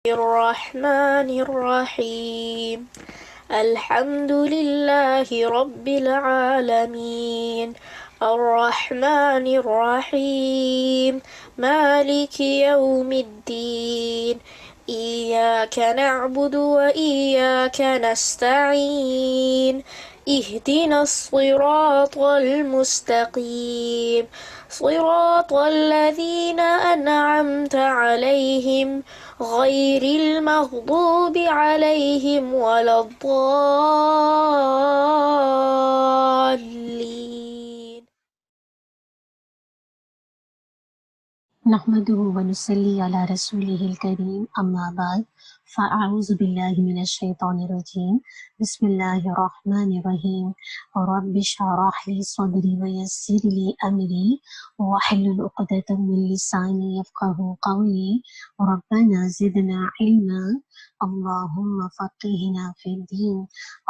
الرحمن الرحيم الحمد لله رب العالمين الرحمن الرحيم مالك يوم الدين إياك نعبد وإياك نستعين اهدنا الصراط المستقيم صراط الذين أنعمت عليهم غير المغضوب عليهم ولا الضالين. نحمده ونصلي على رسوله الكريم اما بعد فاعوذ بالله من الشيطان الرجيم بسم الله الرحمن الرحيم رب اشرح لي صدري ويسر لي امري واحلل عقدة من لساني يفقهوا قولي ربنا زدنا علما اللهم فقهنا في الدين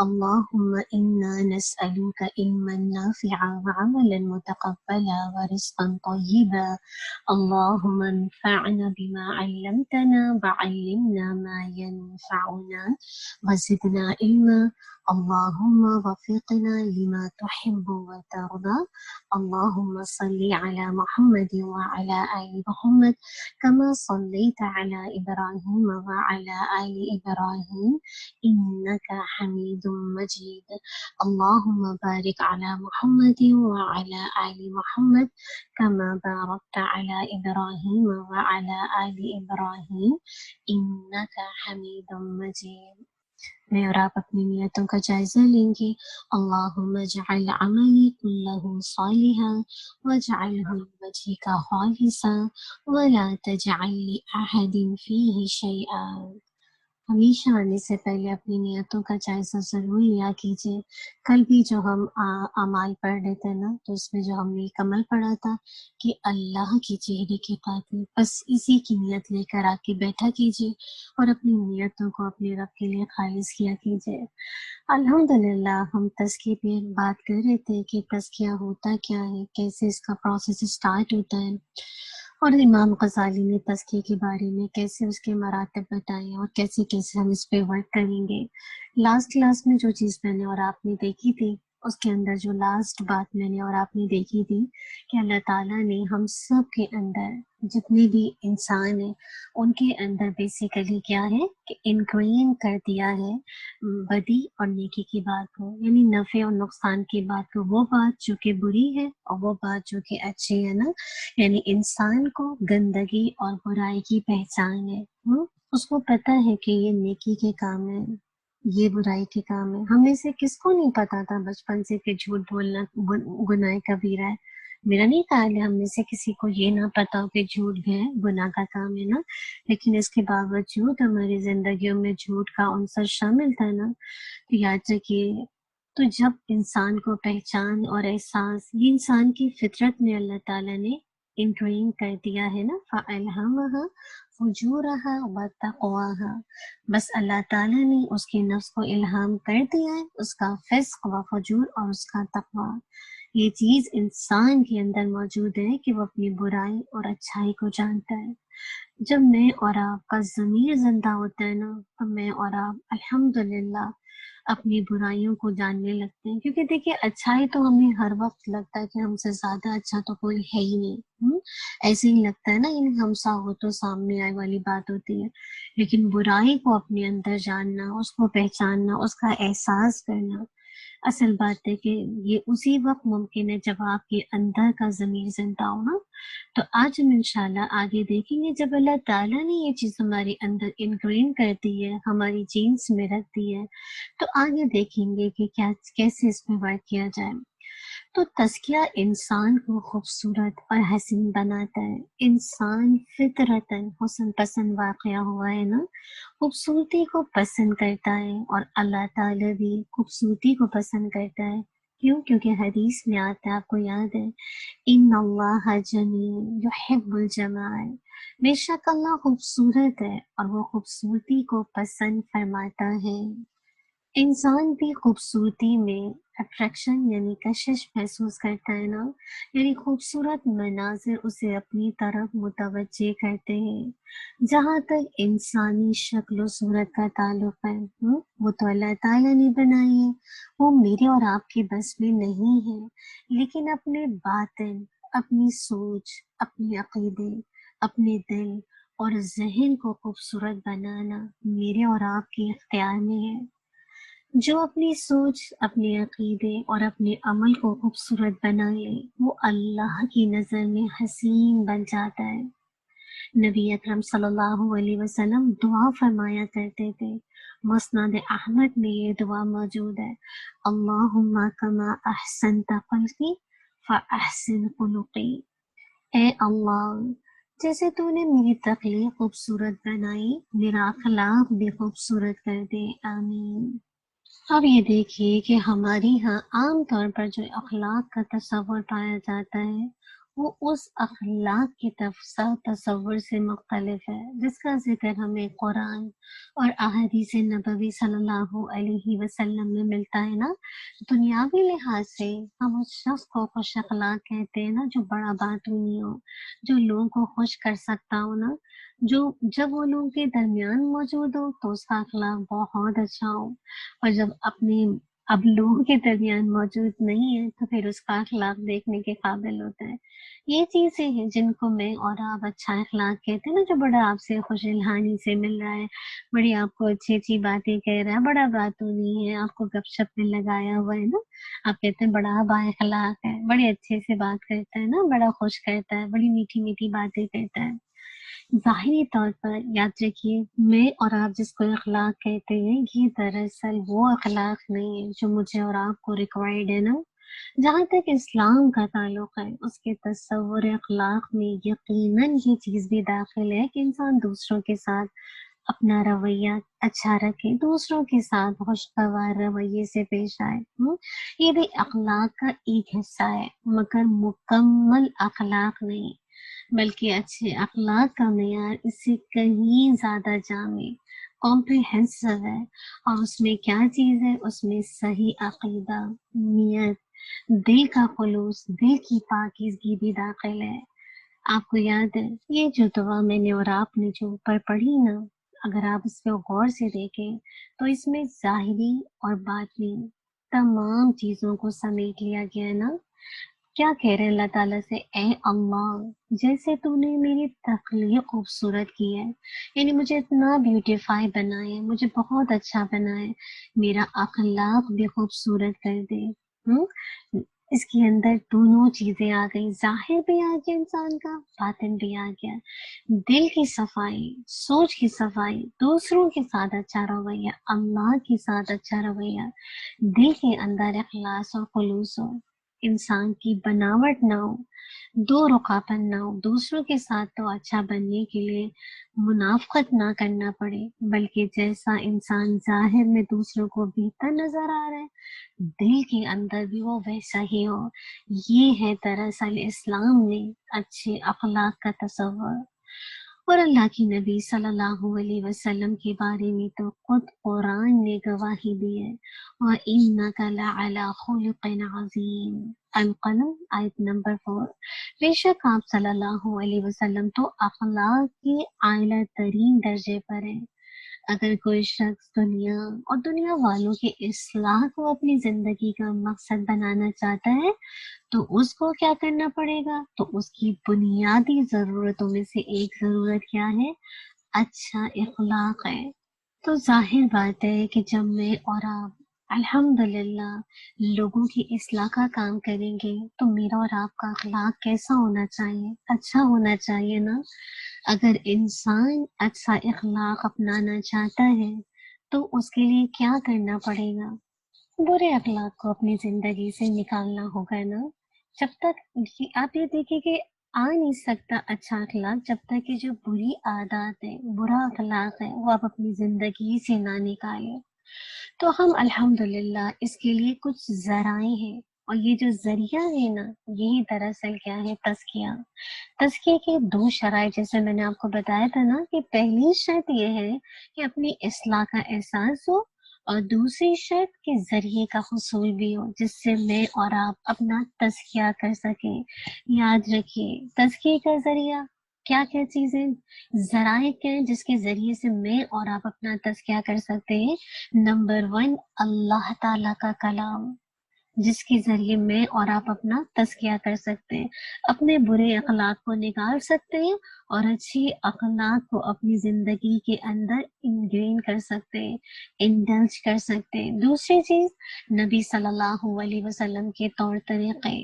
اللهم انا نسألك علما نافعا وعملا متقبلا ورزقا طيبا اللهم انفعنا بما علمتنا وعلمنا ما ينفعنا وزدنا علما اللهم وفقنا لما تحب وترضى اللهم صل على محمد وعلى آل محمد كما صليت على إبراهيم وعلى آل إبراهيم إنك حميد مجيد اللهم بارك على محمد وعلى آل محمد كما باركت على إبراهيم وعلى آل إبراهيم إنك حميد مجيد. میں اور آپ اپنی نیتوں کا جائزہ لیں گے. اللہم اجعل عملی کلہ صالحا واجعلہ لوجہک خالصا ولا تجعل لأحد فیہ شیئا. ہمیشہ آنے سے پہلے اپنی نیتوں کا جائزہ ضرور لیا کیجیے. کل بھی جو ہم اعمال پڑھ رہے تھے نا، تو اس میں جو ہم نے ایک عمل پڑھا تھا کہ اللہ کی چہرے کی خاطر، بس اسی کی نیت لے کر آ کے بیٹھا کیجیے اور اپنی نیتوں کو اپنے رب کے لیے خالص کیا کیجیے. الحمدللہ ہم تزکیے پہ بات کر رہے تھے کہ تزکیہ ہوتا کیا ہے، کیسے اس کا پروسیس اسٹارٹ ہوتا ہے، اور امام غزالی نے تزکیے کے بارے میں کیسے اس کے مراتب بتائے اور کیسے کیسے ہم اس پہ ورک کریں گے. لاسٹ کلاس میں جو چیز میں نے اور آپ نے دیکھی تھی، اس کے اندر جو لاسٹ بات میں نے اور آپ نے دیکھی تھی کہ اللہ تعالیٰ نے ہم سب کے اندر، جتنے بھی انسان ہیں ان کے اندر بیسیکلی کیا ہے کہ انگرین کر دیا ہے بدی اور نیکی کی بات کو، یعنی نفع اور نقصان کی بات کو، وہ بات جو کہ بری ہے اور وہ بات جو کہ اچھی ہے نا. یعنی انسان کو گندگی اور برائی کی پہچان ہے. اس کو پتہ ہے کہ یہ نیکی کے کام ہے، یہ برائی کے کام ہے. ہم میں سے کس کو نہیں پتا تھا بچپن سے کہ جھوٹ بولنا گناہ کبیرہ ہے؟ میرا نہیں خیال ہے ہم میں سے کسی کو یہ نہ پتا ہو کہ جھوٹ جو ہے گناہ کا کام ہے نا. لیکن اس کے باوجود ہماری زندگیوں میں جھوٹ کا عنصر شامل تھا نا. تو یاد رکھیے، تو جب انسان کو پہچان اور احساس، یہ انسان کی فطرت میں اللہ تعالیٰ نے انٹرین کر دیا ہے نا، فَأَلْهَمَهَا فُجُورَهَا وَتَقْوَاهَا. بس اللہ تعالیٰ نے اس کے نفس کو الہام کر دیا ہے اس کا فسق و فجور اور اس کا تقویٰ. یہ چیز انسان کے اندر موجود ہے کہ وہ اپنی برائی اور اچھائی کو جانتا ہے. جب میں اور آپ کا ضمیر زندہ ہوتا ہے نا، تو میں اور آپ الحمدللہ اپنی برائیوں کو جاننے لگتے ہیں. کیونکہ دیکھیے، اچھائی تو ہمیں ہر وقت لگتا ہے کہ ہم سے زیادہ اچھا تو کوئی ہے ہی نہیں. ایسے ہی لگتا ہے نا، یعنی ہم سا ہو تو سامنے آئے والی بات ہوتی ہے. لیکن برائی کو اپنے اندر جاننا، اس کو پہچاننا، اس کا احساس کرنا، اصل بات ہے کہ یہ اسی وقت ممکن ہے جب آپ کے اندر کا ضمیر زندہ ہونا. تو آج ہم انشاءاللہ آگے دیکھیں گے، جب اللہ تعالیٰ نے یہ چیز ہمارے اندر انگرین کر دی ہے، ہماری جینس میں رکھ دی ہے، تو آگے دیکھیں گے کہ کیسے اس میں ورک کیا جائے. تو تزکیہ انسان کو خوبصورت اور حسین بناتا ہے. انسان فطرتاً حسن پسند واقعہ ہوا ہے نا، خوبصورتی کو پسند کرتا ہے، اور اللہ تعالیٰ بھی خوبصورتی کو پسند کرتا ہے. کیوں؟ کیونکہ حدیث میں آتا ہے، آپ کو یاد ہے، ان اللہ جمیل یحب الجمال. بے شک اللہ خوبصورت ہے اور وہ خوبصورتی کو پسند فرماتا ہے. انسان بھی خوبصورتی میں اٹریکشن یعنی کشش محسوس کرتا ہے نا، یعنی خوبصورت مناظر اسے اپنی طرف متوجہ کرتے ہیں۔ جہاں تک انسانی شکل و صورت کا تعلق ہے، وہ تو اللہ تعالیٰ نے بنائی ہے، وہ میرے اور آپ کے بس میں نہیں ہے، لیکن اپنے باطن، اپنی سوچ، اپنے عقیدے، اپنے دل اور ذہن کو خوبصورت بنانا میرے اور آپ کے اختیار میں ہے۔ جو اپنی سوچ، اپنے عقیدے اور اپنے عمل کو خوبصورت بنا لے، وہ اللہ کی نظر میں حسین بن جاتا ہے۔ نبی اکرم صلی اللہ علیہ وسلم دعا فرمایا کرتے تھے، مسند احمد میں یہ دعا موجود ہے، اللہم کما احسنت خلقی فاحسن خلقی۔ اے اللہ، جیسے تو نے میری تخلیق خوبصورت بنائی، میرا اخلاق بھی خوبصورت کر دے، آمین۔ اب یہ دیکھیے کہ ہماری ہاں عام طور پر جو اخلاق کا تصور پایا جاتا ہے، وہ اس اخلاق کی تصور سے مختلف ہے جس کا ذکر ہمیں قرآن اور احادیث نبوی صلی اللہ علیہ وسلم میں ملتا ہے نا۔ دنیاوی لحاظ سے ہم اس شخص کو خوش اخلاق کہتے ہیں نا جو بڑا باتونی ہو، جو لوگوں کو خوش کر سکتا ہو نا، جو جب وہ لوگوں کے درمیان موجود ہو تو اس کا اخلاق بہت اچھا ہو، اور جب اب لوگوں کے درمیان موجود نہیں ہے تو پھر اس کا اخلاق دیکھنے کے قابل ہوتا ہے۔ یہ چیزیں ہیں جن کو میں اور آپ اچھا اخلاق کہتے ہیں نا، جو بڑا آپ سے خوش الحانی سے مل رہا ہے، بڑی آپ کو اچھی اچھی باتیں کہہ رہا ہے، بڑا باتونی ہے، آپ کو گپ شپ میں لگایا ہوا ہے نا، آپ کہتے ہیں بڑا با اخلاق ہے، بڑے اچھے سے بات کرتا ہے نا، بڑا خوش کرتا ہے، بڑی میٹھی میٹھی باتیں کرتا ہے۔ ظاہری طور پر یاد رکھیے، میں اور آپ جس کو اخلاق کہتے ہیں، یہ دراصل وہ اخلاق نہیں ہے جو مجھے اور آپ کو ریکوائرڈ ہے نا۔ جہاں تک اسلام کا تعلق ہے، اس کے تصور اخلاق میں یقیناً یہ چیز بھی داخل ہے کہ انسان دوسروں کے ساتھ اپنا رویہ اچھا رکھے، دوسروں کے ساتھ خوشگوار رویے سے پیش آئے۔ یہ بھی اخلاق کا ایک حصہ ہے، مگر مکمل اخلاق نہیں، بلکہ اچھے اخلاق کا معیار اس سے کہیں زیادہ جامع، کمپریہنسو ہے۔ اور اس میں کیا چیز ہے؟ اس میں صحیح عقیدہ، نیت، دل کا خلوص، دل کی پاکیزگی بھی داخل ہے۔ آپ کو یاد ہے یہ جو دعا میں نے اور آپ نے جو اوپر پڑھی نا، اگر آپ اس پہ غور سے دیکھیں تو اس میں ظاہری اور باطنی تمام چیزوں کو سمیٹ لیا گیا ہے نا۔ کیا کہہ رہے ہیں اللہ تعالیٰ سے؟ اے اللہ، جیسے تو نے میری تخلیق خوبصورت کی ہے، یعنی مجھے اتنا بیوٹیفائی بنائے، مجھے بہت اچھا بنائے، میرا اخلاق بھی خوبصورت کر دے۔ اس کے اندر دونوں چیزیں آ گئی، ظاہر بھی آ گیا انسان کا، باطن بھی آ گیا، دل کی صفائی، سوچ کی صفائی، دوسروں کے ساتھ اچھا رویہ، اللہ کے ساتھ اچھا رویہ، دل کے اندر اخلاص اور خلوص ہو، انسان کی بناوٹ نہ ہو، دو رخاپن نہ ہو، دوسروں کے ساتھ تو اچھا بننے کے لیے منافقت نہ کرنا پڑے، بلکہ جیسا انسان ظاہر میں دوسروں کو بہتر نظر آ رہا ہے، دل کے اندر بھی وہ ویسا ہی ہو۔ یہ ہے دراصل اسلام میں اچھے اخلاق کا تصور۔ اور اللہ کی نبی صلی اللہ علیہ وسلم کے بارے میں تو خود قرآن نے گواہی دی ہے، وَإِنَّكَ لَعَلَىٰ خُلُقٍ عَظِيمٍ، القلم آیت نمبر 4۔ بے شک آپ صلی اللہ علیہ وسلم تو اخلاق کے اعلیٰ ترین درجے پر ہیں۔ اگر کوئی شخص دنیا اور دنیا والوں کی اصلاح کو اپنی زندگی کا مقصد بنانا چاہتا ہے تو اس کو کیا کرنا پڑے گا؟ تو اس کی بنیادی ضرورتوں میں سے ایک ضرورت کیا ہے؟ اچھا اخلاق ہے۔ تو ظاہر بات ہے کہ جب میں اور آپ الحمدللہ لوگوں کی اصلاح کا کام کریں گے تو میرا اور آپ کا اخلاق کیسا ہونا چاہیے؟ اچھا ہونا چاہیے نا۔ اگر انسان اچھا اخلاق اپنانا چاہتا ہے تو اس کے لیے کیا کرنا پڑے گا؟ برے اخلاق کو اپنی زندگی سے نکالنا ہوگا نا۔ جب تک آپ یہ دیکھیں کہ آ نہیں سکتا اچھا اخلاق جب تک کہ جو بری عادات ہے، برا اخلاق ہے، وہ آپ اپنی زندگی سے نہ نکالیں۔ تو ہم الحمدللہ اس کے لیے کچھ ذرائع ہیں، اور یہ جو ذریعہ ہے نا، یہی دراصل کیا ہے؟ تزکیہ۔ تزکیے کے دو شرائط جیسے میں نے آپ کو بتایا تھا نا، کہ پہلی شرط یہ ہے کہ اپنی اصلاح کا احساس ہو، اور دوسری شرط کے ذریعے کا حصول بھی ہو، جس سے میں اور آپ اپنا تزکیہ کر سکیں۔ یاد رکھیے تزکیے کا ذریعہ کیا کیا چیزیں، ذرائع کیا ہیں جس کے ذریعے سے میں اور آپ اپنا تزکیہ کر سکتے ہیں۔ نمبر 1، اللہ تعالیٰ کا کلام، جس کے ذریعے میں اور آپ اپنا تزکیہ کر سکتے ہیں، اپنے برے اخلاق کو نکال سکتے ہیں اور اچھی اخلاق کو اپنی زندگی کے اندر انگرین کر سکتے ہیں، انڈلج کر سکتے ہیں۔ دوسری چیز نبی صلی اللہ علیہ وسلم کے طور طریقے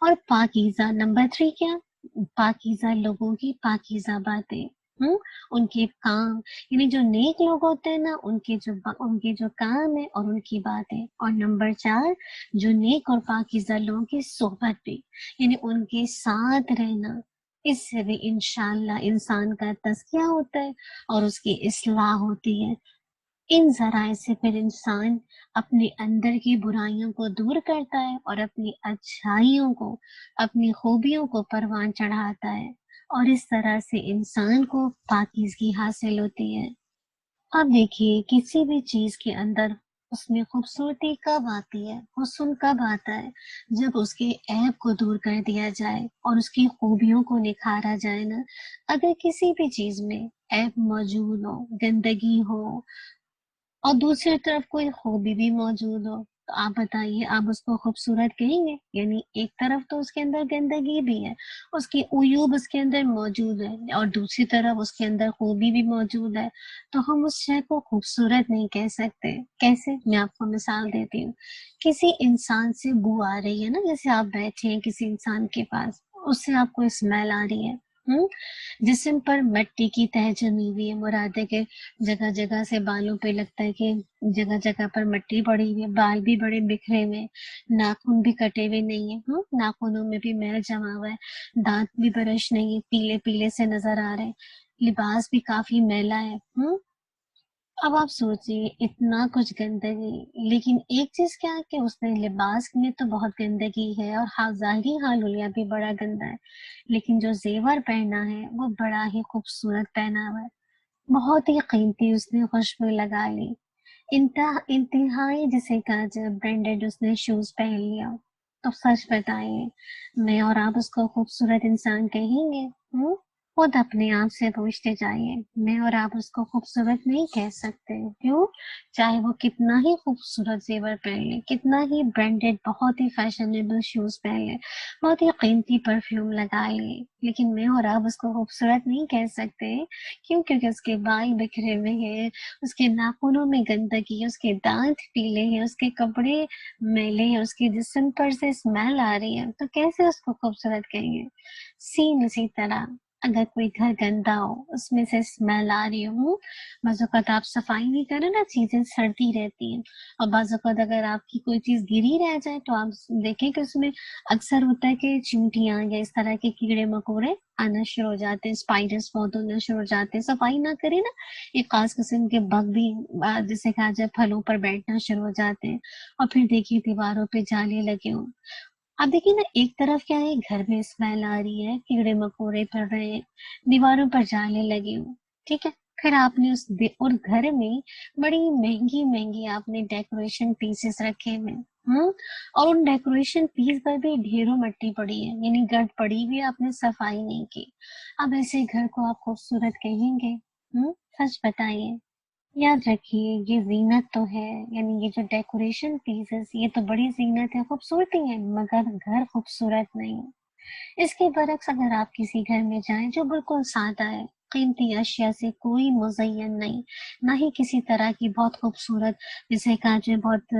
اور پاکیزہ۔ نمبر 3 کیا، پاکیزہ لوگوں کی پاکیزہ باتیں، ان کے کام، یعنی جو نیک لوگ ہوتے ہیں نا ان کے جو کام ہے اور ان کی باتیں۔ اور نمبر 4 جو نیک اور پاکیزہ لوگوں کی صحبت بھی، یعنی ان کے ساتھ رہنا، اس سے بھی انشاءاللہ انسان کا تزکیہ ہوتا ہے اور اس کی اصلاح ہوتی ہے۔ ان ذرائع سے پھر انسان اپنے اندر کی برائیوں کو دور کرتا ہے اور اپنی اچھائیوں کو، اپنی خوبیوں کو پروان چڑھاتا ہے، اور اس طرح سے انسان کو پاکیزگی حاصل ہوتی ہے۔ اب دیکھیے کسی بھی چیز کے اندر اس میں خوبصورتی کب آتی ہے، حسن کب آتا ہے، جب اس کے عیب کو دور کر دیا جائے اور اس کی خوبیوں کو نکھارا جائے نا۔ اگر کسی بھی چیز میں عیب موجود ہو، گندگی ہو، اور دوسری طرف کوئی خوبی بھی موجود ہو، تو آپ بتائیے آپ اس کو خوبصورت کہیں گے؟ یعنی ایک طرف تو اس کے اندر گندگی بھی ہے، اس کی عیوب اس کے اندر موجود ہے، اور دوسری طرف اس کے اندر خوبی بھی موجود ہے، تو ہم اس شے کو خوبصورت نہیں کہہ سکتے۔ کیسے؟ میں آپ کو مثال دیتی ہوں۔ کسی انسان سے بو آ رہی ہے نا، جیسے آپ بیٹھے ہیں کسی انسان کے پاس، اس سے آپ کو اسمیل آ رہی ہے، جسم پر مٹی کی تہ جمی ہوئی ہے، مراد ہے کہ جگہ جگہ سے بالوں پہ لگتا ہے کہ جگہ جگہ پر مٹی پڑی ہوئی ہے، بال بھی بڑے بکھرے ہوئے، ناخن بھی کٹے ہوئے نہیں ہیں، ناخنوں میں بھی میل جما ہوا ہے، دانت بھی برش نہیں ہے، پیلے پیلے سے نظر آ رہے ہیں، لباس بھی کافی میلا ہے۔ اب آپ سوچیے اتنا کچھ گندگی، لیکن ایک چیز کیا کہ اس نے لباس میں تو بہت گندگی ہے اور ظاہری حالیہ بھی بڑا گندا ہے، لیکن جو زیور پہنا ہے وہ بڑا ہی خوبصورت پہنا ہوا ہے، بہت ہی قیمتی اس نے خوشبو لگا لی، انتہائی جسے کہا جائے برانڈڈ اس نے شوز پہن لیا، تو سچ بتائیے میں اور آپ اس کو خوبصورت انسان کہیں گے؟ خود اپنے آپ سے پوچھتے جائیے، میں اور آپ اس کو خوبصورت نہیں کہہ سکتے۔ کیوں؟ چاہے وہ کتنا ہی خوبصورت زیور پہن لے، کتنا ہی برانڈڈ بہت ہی فیشنیبل شوز پہن لے، بہت ہی قیمتی پرفیوم لگائے لے، لیکن میں اور آپ اس کو خوبصورت نہیں کہہ سکتے۔ کیوں؟ کیونکہ اس کے بال بکھرے ہوئے ہیں، اس کے ناخنوں میں گندگی ہے، اس کے دانت پیلے ہیں، اس کے کپڑے میلے ہیں، اس کے جسم پر سے اسمیل آ رہی ہے، تو کیسے اس کو خوبصورت کہیں گے؟ سیم اسی طرح اگر کوئی گھر گندا ہو، اس میں سے اسمیل آ رہی ہو، بعض اوقات آپ صفائی نہیں کریں نا، چیزیں سڑتی رہتی ہیں، اور بعض اوقات اگر آپ کی کوئی چیز گری رہ جائے تو آپ دیکھیں کہ اس میں اکثر ہوتا ہے کہ چیونٹیاں یا اس طرح کے کیڑے مکوڑے آنا شروع ہو جاتے ہیں، اسپائڈرز بہت ہونا شروع ہو جاتے ہیں، صفائی نہ کریں نا، ایک خاص قسم کے بگ بھی جسے کہا جائے پھلوں پر بیٹھنا شروع ہو جاتے ہیں، اور پھر دیکھیے دیواروں پہ جالے لگے ہوں۔ اب دیکھیے نا ایک طرف کیا ہے، گھر میں اسمیل آ رہی ہے، کیڑے مکوڑے پڑ رہے ہیں، دیواروں پر جالے لگے ہوں، ٹھیک ہے، پھر آپ نے اور گھر میں بڑی مہنگی مہنگی آپ نے ڈیکوریشن پیسز رکھے ہوئے، اور ان ڈیکوریشن پیس پر بھی ڈھیروں مٹی پڑی ہے، یعنی گرد پڑی بھی، آپ نے صفائی نہیں کی، اب ایسے گھر کو آپ خوبصورت کہیں گے؟ سچ بتائیے۔ یاد رکھیے یہ زینت تو ہے، یعنی یہ جو ڈیکوریشن پیسز یہ تو بڑی زینت ہے، خوبصورتی ہے، مگر گھر خوبصورت نہیں۔ اس کے برعکس اگر آپ کسی گھر میں جائیں جو بالکل سادہ ہے، قیمتی اشیاء سے کوئی مزین نہیں، نہ ہی کسی طرح کی بہت خوبصورت جسے کہا جائے بہت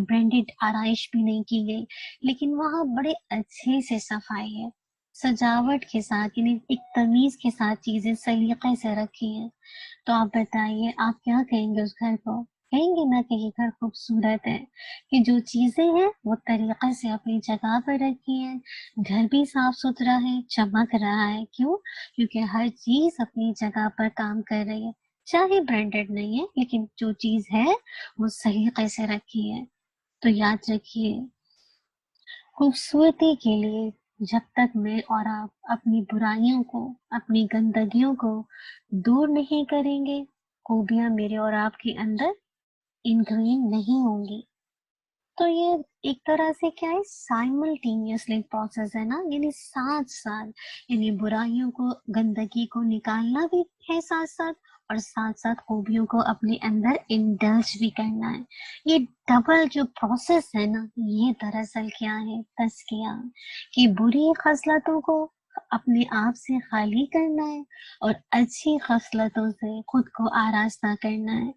برانڈڈ آرائش بھی نہیں کی گئی، لیکن وہاں بڑے اچھے سے صفائی ہے، سجاوٹ کے ساتھ، یعنی ایک تمیز کے ساتھ چیزیں سلیقے سے رکھی ہیں، تو آپ بتائیے آپ کیا کہیں گے اس گھر کو؟ کہیں گے نا کہ یہ گھر خوبصورت ہے، کہ جو چیزیں ہیں وہ طریقے سے اپنی جگہ پر رکھی ہیں، گھر بھی صاف ستھرا ہے، چمک رہا ہے، کیوں؟ کیونکہ ہر چیز اپنی جگہ پر کام کر رہی ہے، چاہے برانڈڈ نہیں ہے لیکن جو چیز ہے وہ سلیقے سے رکھی ہے۔ تو یاد رکھیے خوبصورتی کے لیے جب تک میں اور آپ اپنی برائیوں کو، اپنی گندگیوں کو دور نہیں کریں گے، خوبیاں میرے اور آپ کے اندر انگرین نہیں ہوں گی۔ تو یہ ایک طرح سے کیا ہے، سائملٹینیسلی پروسیس ہے نا، یعنی ساتھ ساتھ، یعنی برائیوں کو، گندگی کو نکالنا بھی ہے ساتھ ساتھ، اور ساتھ ساتھ خوبیوں کو اپنے اندر انڈلج بھی کرنا ہے۔ یہ ڈبل جو پروسیس ہے نا، یہ دراصل کیا ہے، تزکیہ، کہ بری خصلتوں کو اپنے آپ سے خالی کرنا ہے اور اچھی خصلتوں سے خود کو آراستہ کرنا ہے۔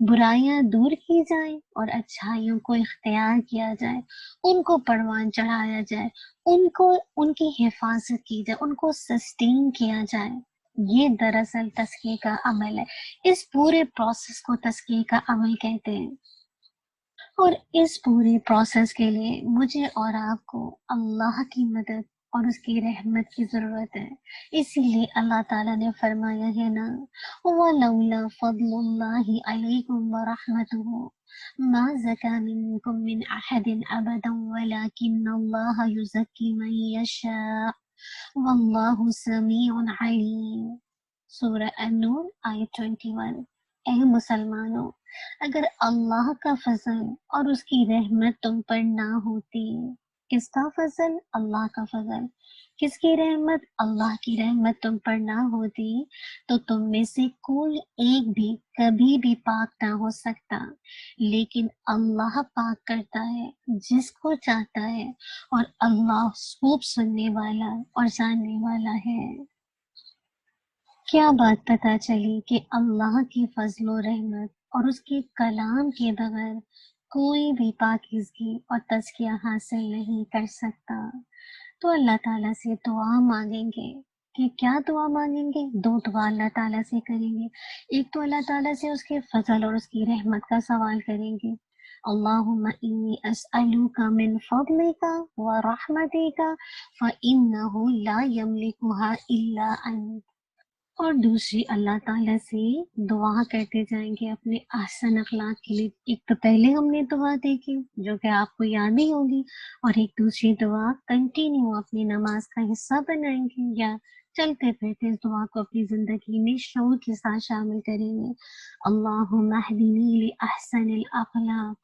برائیاں دور کی جائیں اور اچھائیوں کو اختیار کیا جائے، ان کو پروان چڑھایا جائے، ان کی حفاظت کی جائے، ان کو سسٹین کیا جائے۔ یہ دراصل تزکیے کا عمل ہے۔ اس پورے پروسیس کو تزکیے کا عمل کہتے ہیں۔ اور اس پورے پروسیس کے لیے مجھے اور آپ کو اللہ کی مدد اور اس کی رحمت کی ضرورت ہے۔ اسی لیے اللہ تعالیٰ نے فرمایا ہے نا، وَلَوْلَا فَضْلُ اللَّهِ عَلَيْكُمْ وَرَحْمَتُهُ مَا زَكَى مِنكُم مِّنْ أَحَدٍ أَبَدًا وَلَكِنَّ اللَّهَ يُزَكِّي مَن يَشَاءُ وَاللَّهُ سَمِيعٌ عَلِيمٌ۔ سورہ النور آیت 21۔ اے مسلمانوں، اگر اللہ کا فضل اور اس کی رحمت تم پر نہ ہوتی، کس کا فضل؟ اللہ کا فضل۔ کس کی رحمت؟ اللہ کی رحمت تم پر نہ ہوتی تو تم میں سے کوئی ایک بھی کبھی بھی پاک نہ ہو سکتا، لیکن اللہ پاک کرتا ہے جس کو چاہتا ہے، اور اللہ خوب سننے والا اور جاننے والا ہے۔ کیا بات پتہ چلی کہ اللہ کی فضل و رحمت اور اس کے کلام کے بغیر کوئی بھی پاکیزگی اور تزکیہ حاصل نہیں کر سکتا۔ تو اللہ تعالیٰ سے دعا مانگیں گے کہ کیا دعا مانگیں گے؟ دو دعا اللہ تعالیٰ سے کریں گے۔ ایک تو اللہ تعالیٰ سے اس کے فضل اور اس کی رحمت کا سوال کریں گے، اللہم انی اسألوک من فضلک ورحمتک فإنہ لا یملکها الا انت۔ اور دوسری اللہ تعالیٰ سے دعا کرتے جائیں گے اپنے احسن اخلاق کے لیے۔ ایک تو پہلے ہم نے دعا دیکھی جو کہ آپ کو یاد ہی ہوگی، اور ایک دوسری دعا کنٹینیو اپنی نماز کا حصہ بنائیں گے، یا چلتے پھرتے اس دعا کو اپنی زندگی میں شعور کے ساتھ شامل کریں گے۔ اللہم اہدنی لأحسن الاخلاق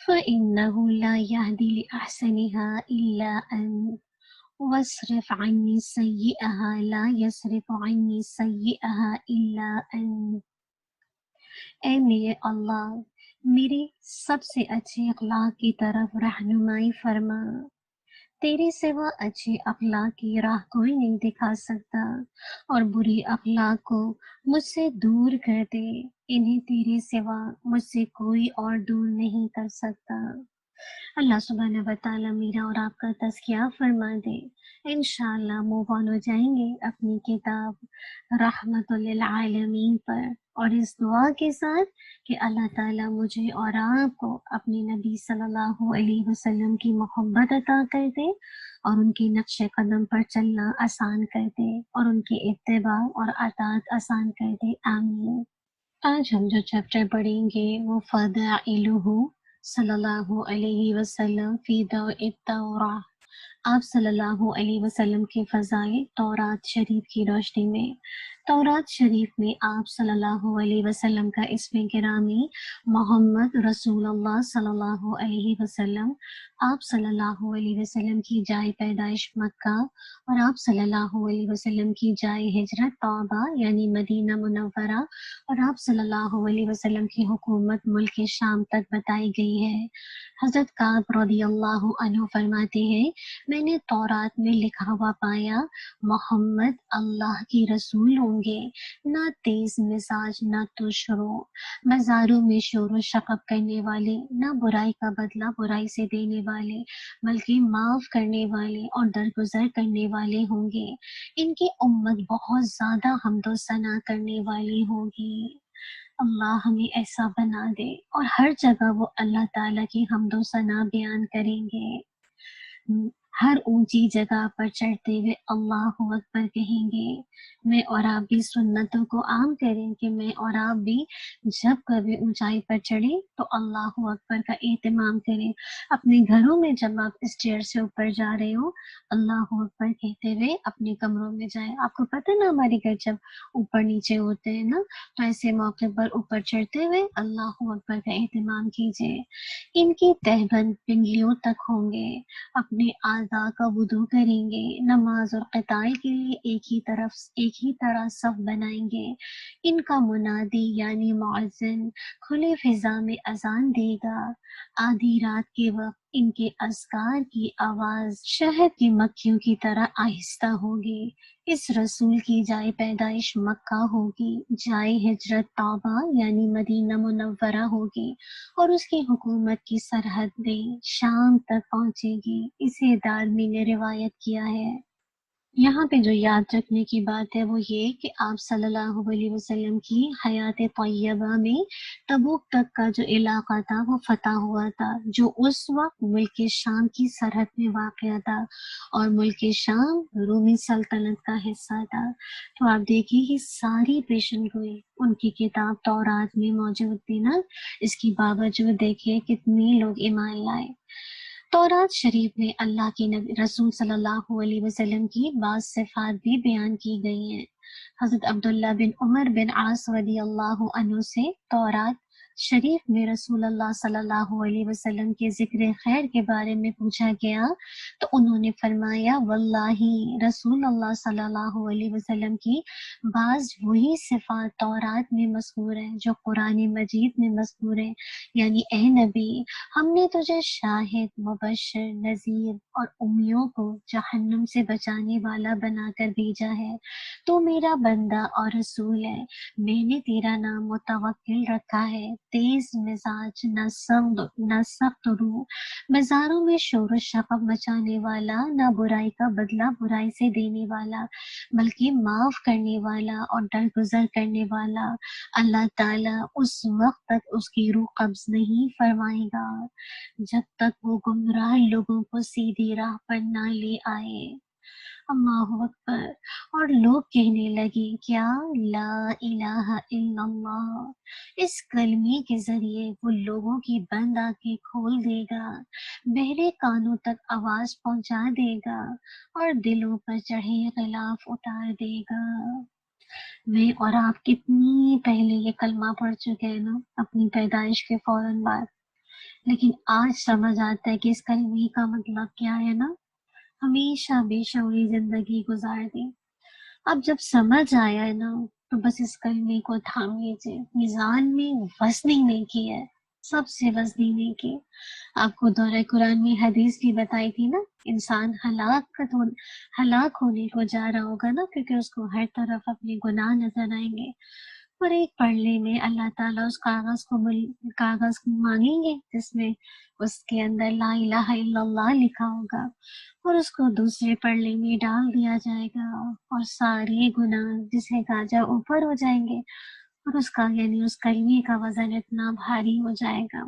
فإنہ لا یہدی لأحسنها الا انت وَاصْرِفْ عَنِّي سَيِّئَهَا لَا يَصْرِفُ عَنِّي سَيِّئَهَا إِلَّا أَنْتَ۔ اے میرے اللہ، میری سب سے اچھے اخلاق کی طرف رہنمائی فرما۔ تیرے سوا اچھے اخلاق کی راہ کوئی نہیں دکھا سکتا، اور بری اخلاق کو مجھ سے دور کر دے، انہیں تیرے سوا مجھ سے کوئی اور دور نہیں کر سکتا۔ اللہ سبحانہ وتعالیٰ میرا اور آپ کا تزکیہ فرما دے۔ انشاءاللہ موو آن ہو جائیں گے اپنی کتاب رحمت للعالمین پر، اور اس دعا کے ساتھ کہ اللہ تعالیٰ مجھے اور آپ کو اپنے نبی صلی اللہ علیہ وسلم کی محبت عطا کر دے، اور ان کے نقش قدم پر چلنا آسان کر دے، اور ان کی اتباع اور اطاعت آسان کر دے، آمین۔ آج ہم جو چیپٹر پڑھیں گے وہ فضائلہ صلی اللہ علیہ وسلم فی ضوء التوراۃ، آپ صلی اللہ علیہ وسلم کے فضائل تورات شریف کی روشنی میں۔ تورات شریف میں آپ صلی اللہ علیہ وسلم کا اسم گرامی محمد رسول اللہ صلی اللہ علیہ وسلم، آپ صلی اللہ علیہ وسلم کی جائے پیدائش مکہ، اور آپ صلی اللہ علیہ وسلم کی جائے ہجرت طیبہ یعنی مدینہ منورہ، اور آپ صلی اللہ علیہ وسلم کی حکومت ملک شام تک بتائی گئی ہے۔ حضرت کعب رضی اللہ عنہ فرماتے ہیں، میں نے تورات میں لکھا ہوا پایا، محمد اللہ کی رسول ہوں گے، نہ تیز مزاج نہ تشرو، بازاروں میں شور و شغب کرنے والے، نہ برائی کا بدلہ برائی سے دینے والے، بلکہ معاف کرنے والے اور درگزر کرنے والے ہوں گے۔ ان کی امت بہت زیادہ حمد و ثنا کرنے والی ہوگی۔ اللہ ہمیں ایسا بنا دے، اور ہر جگہ وہ اللہ تعالیٰ کی حمد و ثنا بیان کریں گے۔ ہر اونچی جگہ پر چڑھتے ہوئے اللہ اکبر کہیں گے۔ میں اور آپ بھی سنتوں کو عام کریں کہ میں اور آپ بھی جب کبھی اونچائی پر چڑھیں تو اللہ اکبر کا اہتمام کریں۔ اپنے گھروں میں جب آپ اسٹیئر سے اوپر جا رہے ہو، اللہ اکبر کہتے ہوئے اپنے کمروں میں جائیں۔ آپ کو پتہ نا ہمارے گھر جب اوپر نیچے ہوتے ہیں نا، تو ایسے موقع پر اوپر چڑھتے ہوئے اللہ اکبر کا اہتمام کیجیے۔ ان کی تہبند پنڈلیوں تک ہوں گے۔ اپنے اعضاء کا وضو کریں گے، نماز اور قتال کے لیے ایک ہی طرح صف بنائیں گے۔ ان کا منادی یعنی مؤذن کھلے فضا میں اذان دے گا۔ آدھی رات کے وقت ان کے اذکار کی آواز شہد کی مکھیوں کی طرح آہستہ ہوگی۔ اس رسول کی جائے پیدائش مکہ ہوگی، جائے ہجرت طابہ یعنی مدینہ منورہ ہوگی، اور اس کی حکومت کی سرحدیں شام تک پہنچے گی۔ اسے دارمی نے روایت کیا ہے۔ یہاں پہ جو یاد رکھنے کی بات ہے وہ یہ کہ آپ صلی اللہ علیہ وسلم کی حیات طیبہ میں تبوک تک کا جو علاقہ تھا وہ فتح ہوا تھا، جو اس وقت ملک شام کی سرحد میں واقع تھا، اور ملک شام رومی سلطنت کا حصہ تھا۔ تو آپ دیکھیے یہ ساری پیشن گوئی ان کی کتاب تورات میں موجود تھی نا، اس کی باوجود دیکھیے کتنے لوگ ایمان لائے۔ تورات شریف میں اللہ کے نبی رسول صلی اللہ علیہ وسلم کی بعض صفات بھی بیان کی گئی ہیں۔ حضرت عبداللہ بن عمر بن عاص رضی اللہ عنہ سے تورات شریف میں رسول اللہ صلی اللہ علیہ وسلم کے ذکر خیر کے بارے میں پوچھا گیا تو انہوں نے فرمایا واللہ رسول اللہ صلی اللہ علیہ وسلم کی بعض وہی صفات تورات میں مذکور ہیں جو قرآن مجید میں مذکور ہیں، یعنی اے نبی ہم نے تجھے شاہد، مبشر، نذیر اور امیوں کو جہنم سے بچانے والا بنا کر بھیجا ہے۔ تو میرا بندہ اور رسول ہے، میں نے تیرا نام متوکل رکھا ہے، تیز مزاج، نہ سخت روح، مزاروں میں شور و شغب مچانے والا، نہ برائی کا بدلہ برائی سے دینے والا بلکہ معاف کرنے والا اور درگزر کرنے والا۔ اللہ تعالیٰ اس وقت تک اس کی روح قبض نہیں فرمائے گا جب تک وہ گمراہ لوگوں کو سیدھی راہ پر نہ لے آئے۔ اللہ اکبر۔ اور لوگ کہنے لگے کیا لا الہ الا اللہ، اس کلمے کے ذریعے وہ لوگوں کی بند آنکھیں کھول دے گا، بہرے کانوں تک آواز پہنچا دے گا، اور دلوں پر چڑھے غلاف اتار دے گا۔ میں اور آپ کتنی پہلے یہ کلمہ پڑھ چکے ہیں نا اپنی پیدائش کے فوراً بعد، لیکن آج سمجھ آتا ہے کہ اس کلمے کا مطلب کیا ہے نا، ہمیشہ بے شعوری زندگی گزار دی۔ اب جب سمجھ آیا ہے نا تو بس اس کلمے کو تھام لیجیے۔ میزان میں وزنی نہیں کی ہے، سب سے وزنی نہیں کی۔ آپ کو دورہ قرآن میں حدیث بھی بتائی تھی نا، انسان ہلاک ہونے کو جا رہا ہوگا نا، کیونکہ اس کو ہر طرف اپنے گناہ نظر آئیں گے، اور ایک پڑھنے میں اللہ تعالیٰ اس کاغذ کو مانگیں گے جس میں اس کے اندر لا الہ الا اللہ لکھا ہوگا، اور اس کو دوسرے پڑھنے میں ڈال دیا جائے گا، اور سارے گناہ جسے گاجا اوپر ہو جائیں گے، اور اس کا یعنی اس کلمے کا وزن اتنا بھاری ہو جائے گا۔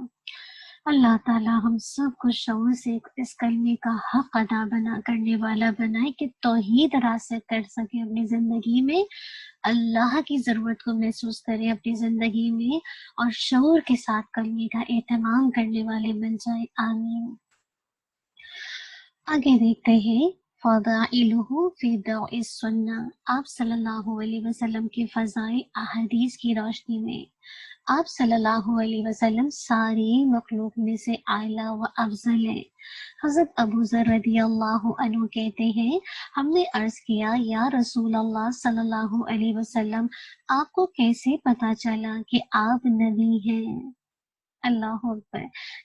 اللہ تعالیٰ ہم سب کو شعور سے اس کلمے کا حق ادا کرنے والا بنائے کہ توحید راست کر سکے اپنی زندگی میں، اللہ کی ضرورت کو محسوس کرے اپنی زندگی میں، اور شعور کے ساتھ کلمے کا اہتمام کرنے والے بن جائے۔ آمین۔ آگے دیکھتے ہیں فضائلہ فی ضوء السنہ، آپ صلی اللہ علیہ وسلم کے فضائل احادیث کی روشنی میں۔ آپ صلی اللہ علیہ وسلم ساری مخلوق میں سے اعلیٰ و افضل ہیں۔ حضرت ابو ذر رضی اللہ عنہ کہتے ہیں ہم نے عرض کیا یا رسول اللہ صلی اللہ علیہ وسلم آپ کو کیسے پتا چلا کہ آپ نبی ہیں؟ اللہ اکبر۔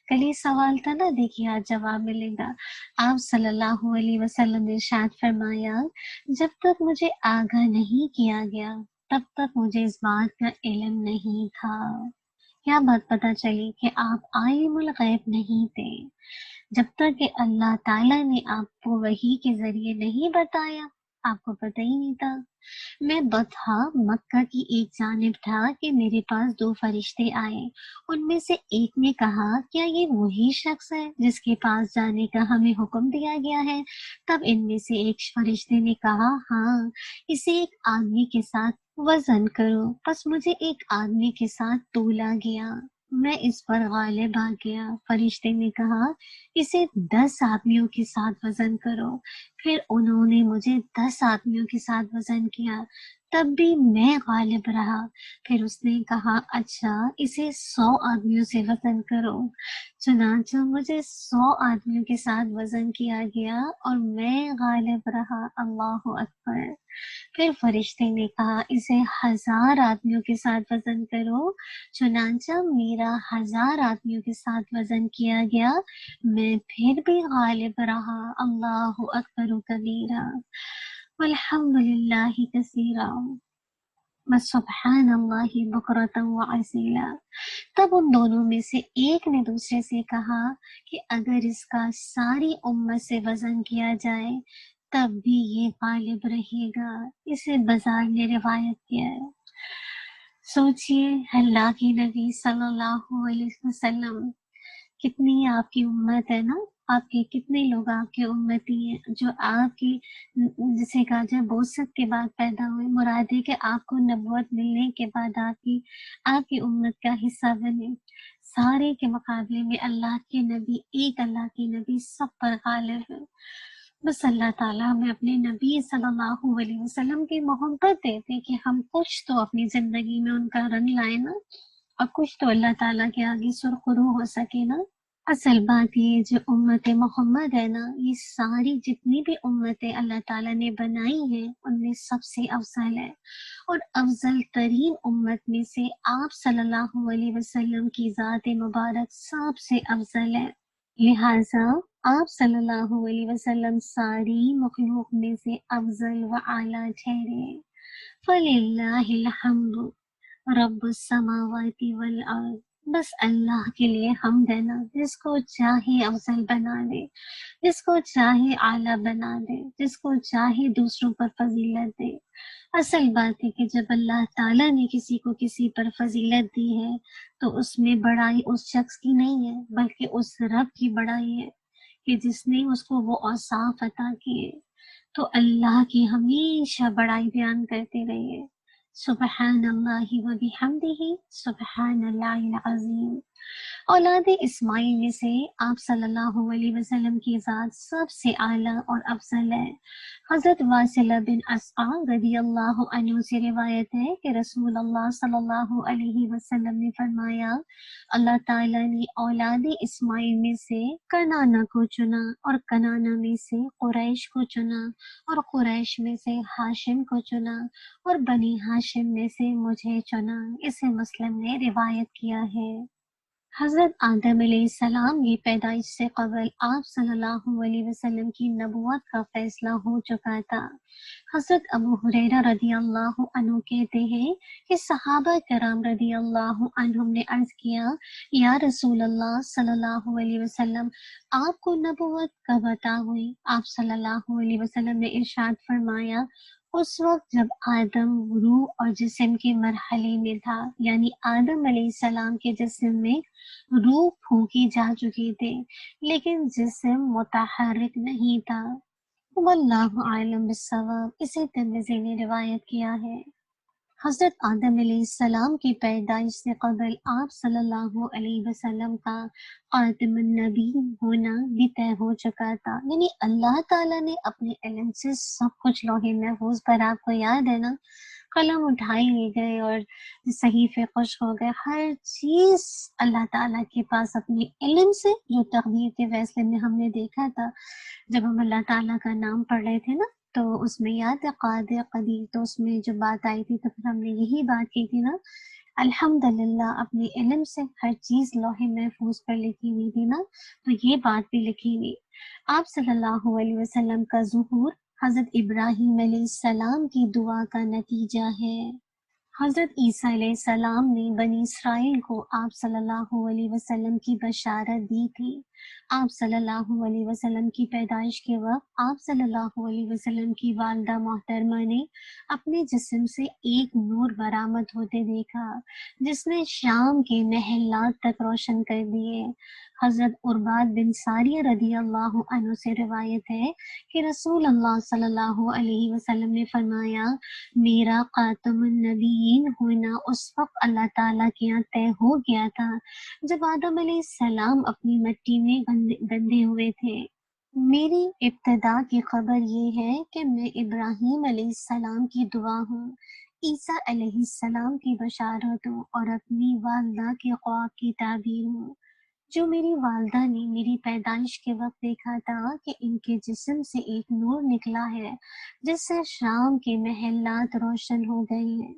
کل یہ سوال تھا نا، دیکھیے آج جواب ملے گا۔ آپ صلی اللہ علیہ وسلم نے ارشاد فرمایا جب تک مجھے آگاہ نہیں کیا گیا تب تک مجھے اس بات کا علم نہیں تھا۔ کیا بات پتہ چلی کہ آپ عالم الغیب نہیں تھے جب تک کہ اللہ تعالیٰ نے آپ کو وحی کے ذریعے نہیں بتایا۔ آپ کو پتہ ہی نہیں تھا؟ میں بطحا مکہ کی ایک جانب تھا کہ میرے پاس دو فرشتے آئے۔ ان میں سے ایک نے کہا کیا یہ وہی شخص ہے جس کے پاس جانے کا ہمیں حکم دیا گیا ہے؟ تب ان میں سے ایک فرشتے نے کہا ہاں، اسے ایک آدمی کے ساتھ وزن کرو۔ پس مجھے ایک آدمی کے ساتھ تولا گیا، میں اس پر غالب آ گیا۔ فرشتے نے کہا اسے 10 آدمیوں کے ساتھ وزن کرو۔ پھر انہوں نے مجھے 10 آدمیوں کے ساتھ وزن کیا، تب بھی میں غالب رہا۔ پھر اس نے کہا اچھا اسے 100 آدمیوں سے وزن کرو۔ چنانچہ مجھے 100 آدمیوں کے ساتھ وزن کیا گیا اور میں غالب رہا۔ اللہ اکبر۔ پھر فرشتے نے کہا اسے 1000 آدمیوں کے ساتھ وزن کرو۔ چنانچہ میرا 1000 آدمیوں کے ساتھ وزن کیا گیا، میں پھر بھی غالب رہا۔ اللہ اکبر کبیرہ والحمد للہ کثیرا وسبحان اللہ بکرۃ وعصیلا۔ تب ان دونوں میں سے ایک نے دوسرے سے کہا کہ اگر اس کا ساری امت سے وزن کیا جائے تب بھی یہ غالب رہے گا۔ اسے بازار نے روایت کیا ہے۔ سوچئے اللہ کی نبی صلی اللہ علیہ وسلم، کتنی آپ کی امت ہے نا، آپ کے کتنے لوگ آپ کے امتی ہیں جو آپ کی جسے کہا جائے بوست کے بعد پیدا ہوئے۔ مراد ہے کہ آپ کو نبوت ملنے کے بعد آپ کی امت کا حصہ بنے۔ سارے کے مقابلے میں اللہ کے نبی، ایک اللہ کے نبی سب پر غالب ہے۔ بس اللہ تعالیٰ ہمیں اپنے نبی صلی اللہ علیہ وسلم کی محبت دیتے کہ ہم کچھ تو اپنی زندگی میں ان کا رنگ لائیں نا، اور کچھ تو اللہ تعالیٰ کے آگے سرخرو ہو سکے نا۔ اصل بات یہ جو امت محمد ہے نا، یہ ساری جتنی بھی امتیں اللہ تعالیٰ نے بنائی ہیں ان میں سب سے افضل ہے، اور افضل ترین امت میں سے آپ صلی اللہ علیہ وسلم کی ذات مبارک سب سے افضل ہے۔ لہٰذا آپ صلی اللہ علیہ وسلم ساری مخلوق میں سے افضل و اعلیٰ ٹھہرے۔ فَلِلَّهِ الْحَمْدُ رب السماوات والارض۔ بس اللہ کے لیے حمد ہے نا، جس کو چاہے افضل بنا دے، جس کو چاہے اعلیٰ بنا دے، جس کو چاہے دوسروں پر فضیلت دے۔ اصل بات ہے کہ جب اللہ تعالیٰ نے کسی کو کسی پر فضیلت دی ہے تو اس میں بڑائی اس شخص کی نہیں ہے بلکہ اس رب کی بڑائی ہے کہ جس نے اس کو وہ اوصاف عطا کیے۔ تو اللہ کی ہمیشہ بڑائی بیان کرتے رہیے۔ سبحان اللہ و بحمدہ سبحان اللہ العظیم۔ اولاد اسماعیل میں سے آپ صلی اللہ علیہ وسلم کی ذات سب سے اعلیٰ اور افضل ہے۔ حضرت واصلہ بن اسقع رضی اللہ عنہ سے روایت ہے کہ رسول اللہ صلی اللہ علیہ وسلم نے فرمایا اللہ تعالیٰ نے اولاد اسماعیل میں سے کنانہ کو چنا، اور کنانہ میں سے قریش کو چنا، اور قریش میں سے ہاشم کو چنا، اور بنی ہاشم میں سے مجھے چنا۔ اسے مسلم نے روایت کیا ہے۔ حضرت آدم علیہ السلام کی پیدائش سے قبل آپ صلی اللہ علیہ وسلم کی نبوت کا فیصلہ ہو چکا تھا۔ حضرت ابو ہریرہ رضی اللہ عنہ کہتے ہیں کہ صحابہ کرام رضی اللہ عنہم نے عرض کیا یا رسول اللہ صلی اللہ علیہ وسلم، آپ کو نبوت کب عطا ہوئی؟ آپ صلی اللہ علیہ وسلم نے ارشاد فرمایا اس وقت جب آدم روح اور جسم کے مرحلے میں تھا، یعنی آدم علیہ السلام کے جسم میں روح پھونکی جا چکی تھی لیکن جسم متحرک نہیں تھا۔ واللہ عالم بالصواب۔ اسے ترمذی نے روایت کیا ہے۔ حضرت آدم علیہ السلام کی پیدائش سے قبل آپ صلی اللہ علیہ وسلم کا خاتم النبی ہونا بھی طے ہو چکا تھا، یعنی اللہ تعالیٰ نے اپنے علم سے سب کچھ لوح محفوظ پر، آپ کو یاد ہے نا، قلم اٹھائی لے گئے اور صحیفے خشک ہو گئے، ہر چیز اللہ تعالیٰ کے پاس اپنے علم سے، جو تقدیر کے فیصلے میں ہم نے دیکھا تھا جب ہم اللہ تعالیٰ کا نام پڑھ رہے تھے نا، تو اس میں یاد ہے قادر قدیر، تو اس میں جو بات آئی تھی تو پھر ہم نے یہی بات کی تھی نا، الحمدللہ اپنے علم سے ہر چیز لوح محفوظ پر لکھی ہوئی تھی نا، تو یہ بات بھی لکھی ہوئی۔ آپ صلی اللہ علیہ وسلم کا ظہور حضرت ابراہیم علیہ السلام کی دعا کا نتیجہ ہے۔ حضرت عیسیٰ علیہ السلام نے بنی اسرائیل کو آپ صلی اللہ علیہ وسلم کی بشارت دی تھی۔ آپ صلی اللہ علیہ وسلم کی پیدائش کے وقت آپ صلی اللہ علیہ وسلم کی والدہ محترمہ نے اپنے جسم سے ایک نور برآمد ہوتے دیکھا جس نے شام کے محلات تک روشن کر دیے۔ حضرت عرباد بن ساریہ رضی اللہ عنہ سے روایت ہے کہ رسول اللہ صلی اللہ علیہ وسلم نے فرمایا، میرا خاتم النبیین ہونا اس وقت اللہ تعالیٰ کے یہاں طے ہو گیا تھا جب آدم علیہ السلام اپنی مٹی میں گندے ہوئے تھے۔ میری ابتدا کی خبر یہ ہے کہ میں ابراہیم علیہ السلام کی دعا ہوں، عیسیٰ علیہ السلام کی بشارت ہوں اور اپنی والدہ کے خواب کی تعبیر ہوں۔ جو میری والدہ نے میری پیدائش کے وقت دیکھا تھا کہ ان کے جسم سے ایک نور نکلا ہے جس سے شام کے محلات روشن ہو گئے ہیں۔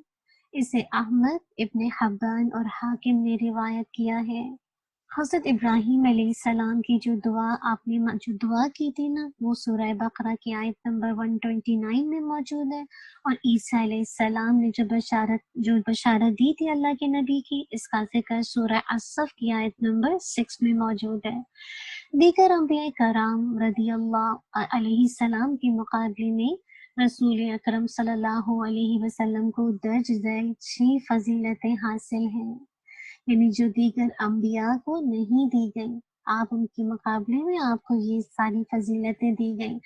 اسے احمد ابن حبان اور حاکم نے روایت کیا ہے۔ حضرت ابراہیم علیہ السلام کی جو دعا کی تھی نا، وہ سورہ بقرہ کی آیت نمبر 129 میں موجود ہے، اور عیسیٰ علیہ السلام نے جو بشارت دی تھی اللہ کے نبی کی، اس کا ذکر سورہ الصف کی آیت نمبر 6 میں موجود ہے۔ دیگر انبیاء کرام رضی اللہ علیہ السلام کے مقابلے میں رسول اکرم صلی اللہ علیہ وسلم کو درج ذیل 6 فضیلتیں حاصل ہیں، یعنی جو دیگر انبیاء کو نہیں دی گئی، آپ ان کے مقابلے میں آپ کو یہ ساری فضیلتیں دی گئی۔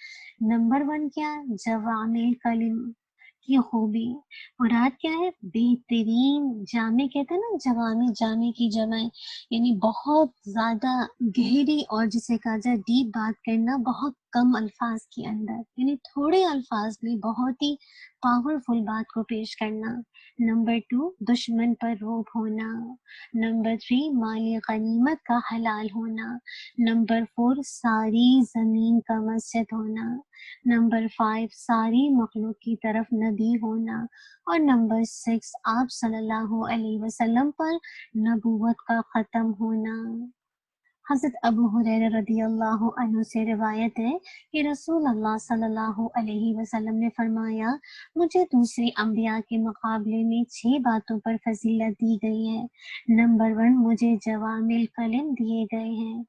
نمبر 1 کیا؟ جوامع کلم کی خوبی۔ مراد کیا ہے؟ بہترین جامع، کہتے ہیں نا جوامع، جامع کی جمع، یعنی بہت زیادہ گہری اور جسے کہا جائے ڈیپ بات کرنا بہت کم الفاظ کے اندر، یعنی تھوڑے الفاظ میں بہت ہی پاورفل بات کو پیش کرنا۔ نمبر 2 دشمن پر روب ہونا۔ نمبر 3 مال غنیمت کا حلال ہونا۔ نمبر 4 ساری زمین کا مسجد ہونا۔ نمبر 5 ساری مخلوق کی طرف نبی ہونا۔ اور نمبر 6 آپ صلی اللہ علیہ وسلم پر نبوت کا ختم ہونا۔ حضرت ابو ہریرہ رضی اللہ عنہ سے روایت ہے کہ رسول اللہ صلی اللہ علیہ وسلم نے فرمایا، مجھے دوسری انبیاء کے مقابلے میں 6 باتوں پر فضیلت دی گئی ہے۔ نمبر 1 مجھے جوامع الکلم دیے گئے ہیں۔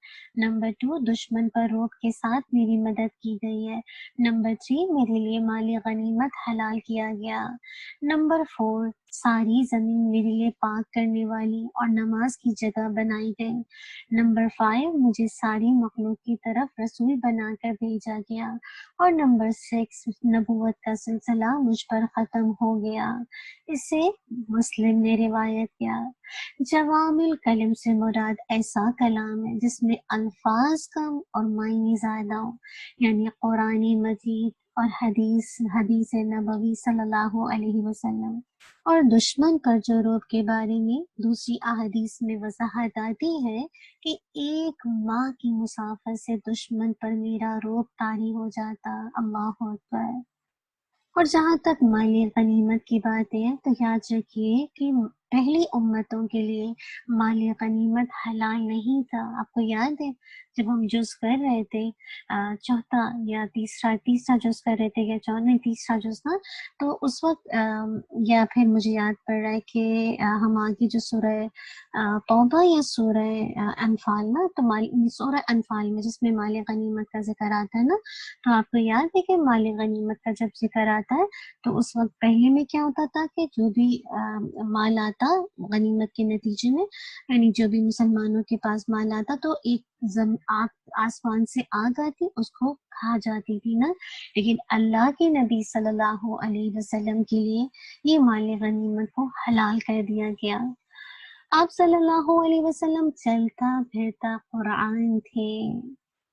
نمبر 2 دشمن پر روب کے ساتھ میری مدد کی گئی ہے۔ نمبر 3 میرے لیے مال غنیمت حلال کیا گیا۔ نمبر 4 ساری زمین میرے لیے پاک کرنے والی اور نماز کی جگہ بنائی گئی۔ نمبر 5 مجھے ساری مخلوق کی طرف رسول بنا کر بھیجا گیا۔ اور نمبر 6 نبوت کا سلسلہ مجھ پر ختم ہو گیا۔ اسے مسلم نے روایت کیا۔ جوامع الکلم سے مراد ایسا کلام ہے جس میں الفاظ کم اور معنی زیادہ ہوں، یعنی قرآن مجید اور حدیث نبوی صلی اللہ علیہ وسلم۔ اور دشمن پر جو روب کے بارے میں دوسری احادیث میں وضاحت آتی ہے کہ 1 ماہ کی مسافت سے دشمن پر میرا روب طاری ہو جاتا۔ اللہ اکبر۔ اور جہاں تک مال غنیمت کی بات ہے تو یاد رکھیے کہ پہلی امتوں کے لیے مال غنیمت حلال نہیں تھا۔ آپ کو یاد ہے جب ہم جز کر رہے تھے چوتھا یا تیسرا جز کر رہے تھے یا تیسرا جز تھا، تو اس وقت یا پھر مجھے یاد پڑ رہا ہے کہ ہم آگے جو سورہ توبہ یا سورہ انفال نا، تو سورہ انفال میں جس میں مال غنیمت کا ذکر آتا ہے نا، تو آپ کو یاد ہے کہ مال غنیمت کا جب ذکر آتا ہے تو اس وقت پہلے میں کیا ہوتا تھا کہ جو بھی مال آتا غنیمت کے نتیجے میں، یعنی جو بھی مسلمانوں کے پاس مال آتا تو ایک آسمان سے آگ آتی، اس کو کھا جاتی تھی نا، لیکن اللہ کے نبی صلی اللہ علیہ وسلم کے لیے یہ مال غنیمت کو حلال کر دیا گیا۔ آپ صلی اللہ علیہ وسلم چلتا پھرتا قرآن تھے۔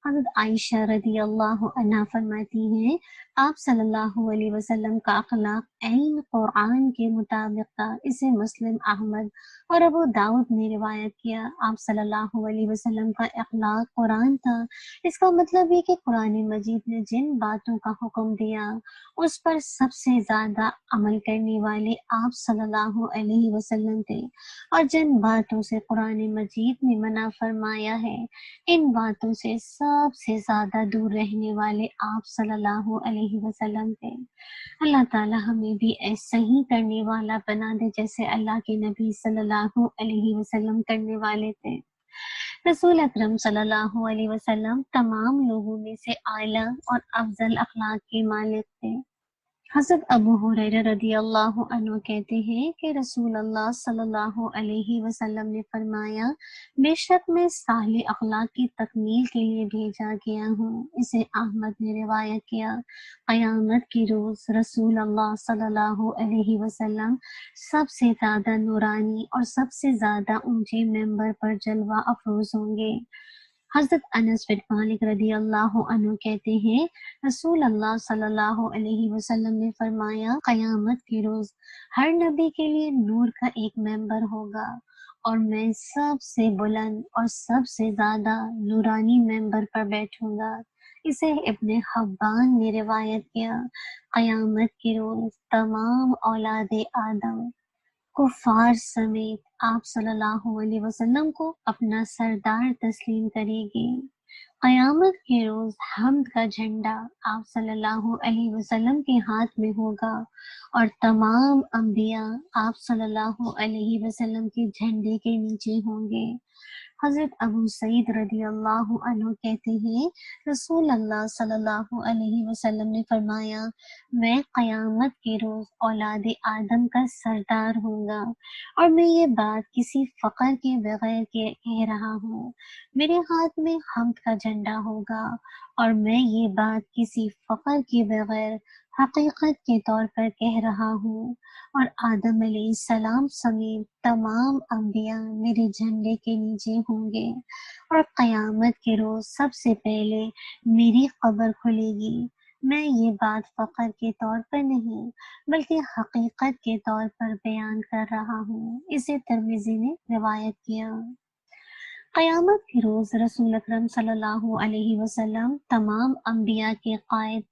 حضرت عائشہ رضی اللہ عنہا فرماتی ہیں، آپ صلی اللہ علیہ وسلم کا اخلاق عین قرآن کے مطابق تھا۔ اسے مسلم، احمد اور ابو داؤد نے روایت کیا۔ آپ صلی اللہ علیہ وسلم کا اخلاق قرآن تھا۔ اس کا مطلب یہ کہ قرآن مجید نے جن باتوں کا حکم دیا اس پر سب سے زیادہ عمل کرنے والے آپ صلی اللہ علیہ وسلم تھے، اور جن باتوں سے قرآن مجید نے منع فرمایا ہے ان باتوں سے سب سب سے زیادہ دور رہنے والے آپ صلی اللہ علیہ وسلم تھے۔ اللہ تعالیٰ ہمیں بھی ایسا ہی کرنے والا بنا دے جیسے اللہ کے نبی صلی اللہ علیہ وسلم کرنے والے تھے۔ رسول اکرم صلی اللہ علیہ وسلم تمام لوگوں میں سے اعلیٰ اور افضل اخلاق کے مالک تھے۔ حضرت ابو ہریرہ رضی اللہ عنہ کہتے ہیں کہ رسول اللہ صلی اللہ علیہ وسلم نے فرمایا، بے شک میں صالح اخلاق کی تکمیل کے لیے بھیجا گیا ہوں۔ اسے احمد نے روایت کیا۔ قیامت کے روز رسول اللہ صلی اللہ علیہ وسلم سب سے زیادہ نورانی اور سب سے زیادہ اونچے ممبر پر جلوہ افروز ہوں گے۔ حضرت انس بن مالک رضی اللہ عنہ کہتے ہیں، رسول اللہ صلی اللہ علیہ وسلم نے فرمایا، قیامت کے روز ہر نبی کے لیے نور کا ایک ممبر ہوگا اور میں سب سے بلند اور سب سے زیادہ نورانی ممبر پر بیٹھوں گا۔ اسے ابن حبان نے روایت کیا۔ قیامت کے روز تمام اولاد آدم کفار سمیت آپ صلی اللہ علیہ وسلم کو اپنا سردار تسلیم کرے گی۔ قیامت کے روز حمد کا جھنڈا آپ صلی اللہ علیہ وسلم کے ہاتھ میں ہوگا اور تمام انبیاء آپ صلی اللہ علیہ وسلم کے جھنڈے کے نیچے ہوں گے۔ حضرت ابو سعید رضی اللہ عنہ کہتے ہیں، رسول اللہ صلی اللہ علیہ وسلم نے فرمایا، میں قیامت کے روز اولاد آدم کا سردار ہوں گا اور میں یہ بات کسی فخر کے بغیر کہہ رہا ہوں۔ میرے ہاتھ میں حمد کا جھنڈا ہوگا اور میں یہ بات کسی فخر کے بغیر حقیقت کے طور پر کہہ رہا ہوں، اور آدم علیہ السلام سمیت تمام انبیاء میرے جھنڈے کے نیچے ہوں گے، اور قیامت کے روز سب سے پہلے میری قبر کھلے گی۔ میں یہ بات فخر کے طور پر نہیں بلکہ حقیقت کے طور پر بیان کر رہا ہوں۔ اسے ترمذی نے روایت کیا۔ قیامت کے روز رسول اکرم صلی اللہ علیہ وسلم تمام انبیاء کے قائد،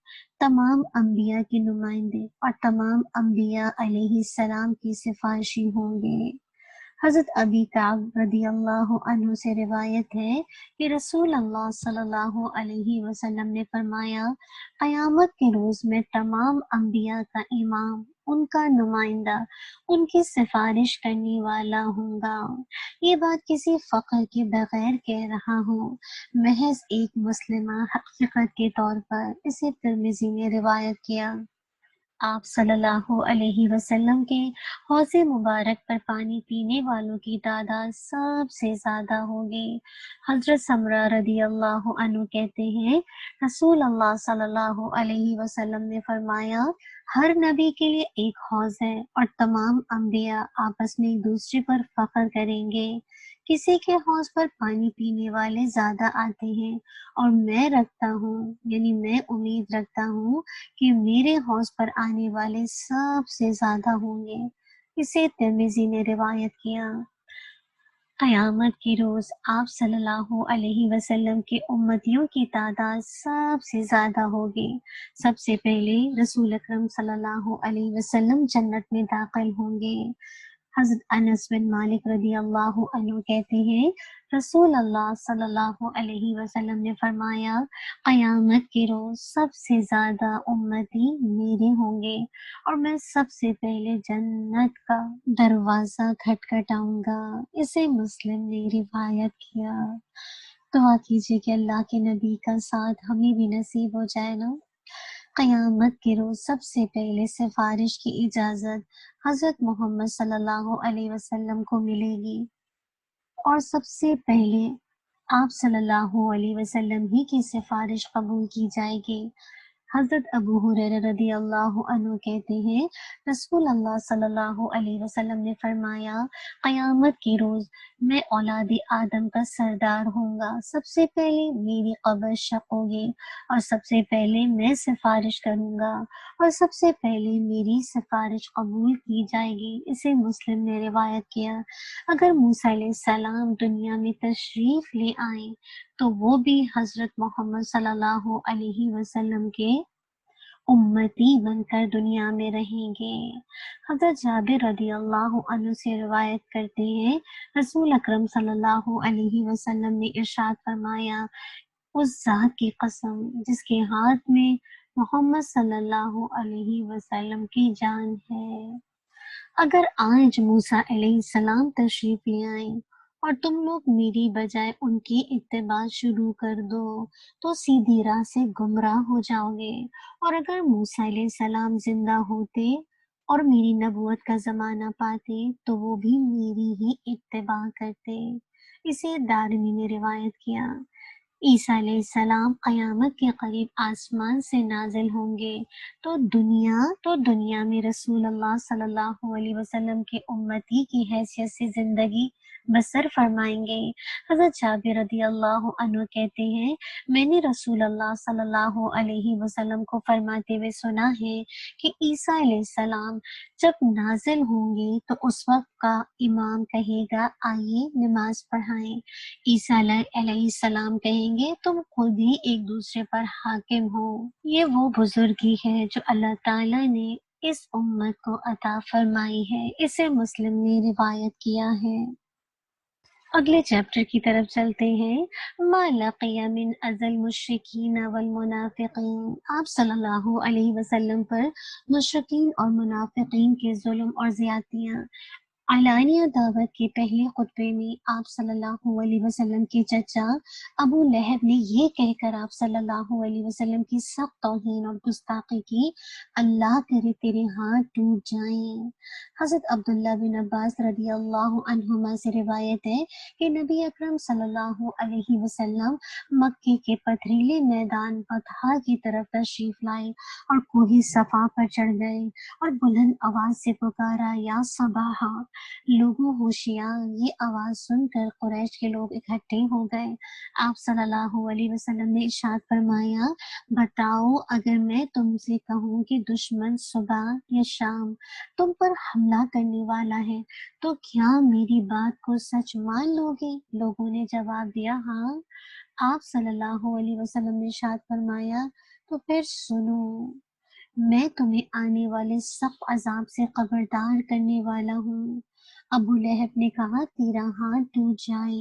تمام انبیاء کے نمائندے اور تمام انبیاء علیہ السلام کی سفارشی ہوں گے۔ حضرت ابی کعب رضی اللہ عنہ سے روایت ہے کہ رسول اللہ صلی اللہ علیہ وسلم نے فرمایا، قیامت کے روز میں تمام انبیاء کا امام، ان کا نمائندہ، ان کی سفارش کرنے والا ہوں گا۔ یہ بات کسی فخر کے بغیر کہہ رہا ہوں، محض ایک مسلمہ حقیقت کے طور پر۔ اسے ترمذی نے روایت کیا۔ آپ صلی اللہ علیہ وسلم کے حوض مبارک پر پانی پینے والوں کی تعداد سب سے زیادہ ہوگی۔ حضرت سمرہ رضی اللہ عنہ کہتے ہیں، رسول اللہ صلی اللہ علیہ وسلم نے فرمایا، ہر نبی کے لیے ایک حوض ہے اور تمام انبیاء آپس میں ایک دوسرے پر فخر کریں گے۔ کسی کے حوض پر پانی پینے والے زیادہ آتے ہیں اور میں رکھتا ہوں، یعنی میں امید رکھتا ہوں کہ میرے حوض پر آنے والے سب سے زیادہ ہوں گے۔ اسے ترمذی نے روایت کیا۔ قیامت کے روز آپ صلی اللہ علیہ وسلم کے امتیوں کی تعداد سب سے زیادہ ہوگی۔ سب سے پہلے رسول اکرم صلی اللہ علیہ وسلم جنت میں داخل ہوں گے۔ حضرت انس بن مالک رضی اللہ عنہ کہتے ہیں، رسول اللہ صلی اللہ علیہ وسلم نے فرمایا، قیامت کے روز سب سے زیادہ امتی میرے ہوں گے اور میں سب سے پہلے جنت کا دروازہ کھٹکھٹاؤں گا۔ اسے مسلم نے روایت کیا۔ دعا کیجیے کہ اللہ کے نبی کا ساتھ ہمیں بھی نصیب ہو جائے نا۔ قیامت کے روز سب سے پہلے سفارش کی اجازت حضرت محمد صلی اللہ علیہ وسلم کو ملے گی اور سب سے پہلے آپ صلی اللہ علیہ وسلم ہی کی سفارش قبول کی جائے گی۔ حضرت ابو ہریرہ رضی اللہ عنہ کہتے ہیں، رسول اللہ صلی اللہ علیہ وسلم نے فرمایا، قیامت کے روز میں اولاد آدم کا سردار ہوں گا۔ سب سے پہلے میری قبر شق ہوگی اور سب سے پہلے میں سفارش کروں گا اور سب سے پہلے میری سفارش قبول کی جائے گی۔ اسے مسلم نے روایت کیا۔ اگر موسیٰ علیہ السلام دنیا میں تشریف لے آئیں تو وہ بھی حضرت محمد صلی اللہ علیہ وسلم کے امتی بن کر دنیا میں رہیں گے۔ حضرت جابر رضی اللہ عنہ سے روایت کرتے ہیں، رسول اکرم صلی اللہ علیہ وسلم نے ارشاد فرمایا، اس ذات کی قسم جس کے ہاتھ میں محمد صلی اللہ علیہ وسلم کی جان ہے، اگر آج موسیٰ علیہ السلام تشریف لے آئیں اور تم لوگ میری بجائے ان کی اتباع شروع کر دو تو سیدھی راہ سے گمراہ ہو جاؤ گے، اور اگر موسیٰ علیہ السلام زندہ ہوتے اور میری نبوت کا زمانہ پاتے تو وہ بھی میری ہی اتباع کرتے۔ اسے دارمی نے روایت کیا۔ عیسیٰ علیہ السلام قیامت کے قریب آسمان سے نازل ہوں گے تو دنیا میں رسول اللہ صلی اللہ علیہ وسلم کے امتی کی حیثیت سے زندگی بسر فرمائیں گے۔ حضرت جابر رضی اللہ عنہ کہتے ہیں، میں نے رسول اللہ صلی اللہ علیہ وسلم کو فرماتے ہوئے سنا ہے کہ عیسیٰ علیہ السلام جب نازل ہوں گے تو اس وقت کا امام کہے گا آئیے نماز پڑھائیں۔ عیسیٰ علیہ السلام کہیں گے تم خود ہی ایک دوسرے پر حاکم ہو۔ یہ وہ بزرگی ہے جو اللہ تعالیٰ نے اس امت کو عطا فرمائی ہے۔ اسے مسلم نے روایت کیا ہے۔ اگلے چیپٹر کی طرف چلتے ہیں۔ ما لقی من اذى المشرکین والمنافقین، آپ صلی اللہ علیہ وسلم پر مشرکین اور منافقین کے ظلم اور زیادتیاں۔ علانیہ دعوت کے پہلے خطبے میں آپ صلی اللہ علیہ وسلم کے چچا ابو لہب نے یہ کہہ کر آپ صلی اللہ علیہ وسلم کی سخت توہین اور گستاخی کی، اللہ کرے تیرے ہاتھ ٹوٹ جائیں۔ حضرت عبداللہ بن عباس رضی اللہ عنہما سے روایت ہے کہ نبی اکرم صلی اللہ علیہ وسلم مکے کے پتھریلے میدان بطحا کی طرف تشریف لائے اور کوہ صفا پر چڑھ گئے اور بلند آواز سے پکارا، یا صباحا، لوگوں ہوشیار۔ یہ آواز سن کر قریش کے لوگ اکٹھے ہو گئے۔ آپ صلی اللہ علیہ وسلم نے ارشاد فرمایا، بتاؤ اگر میں تم سے کہوں کہ دشمن صبح یا شام تم پر حملہ کرنے والا ہے تو کیا میری بات کو سچ مان لو گے؟ لوگوں نے جواب دیا ہاں۔ آپ صلی اللہ علیہ وسلم نے ارشاد فرمایا، تو پھر سنو، میں تمہیں آنے والے سخت عذاب سے خبردار کرنے والا ہوں۔ ابو لہب نے کہا، تیرا ہاتھ ٹوٹ جائے،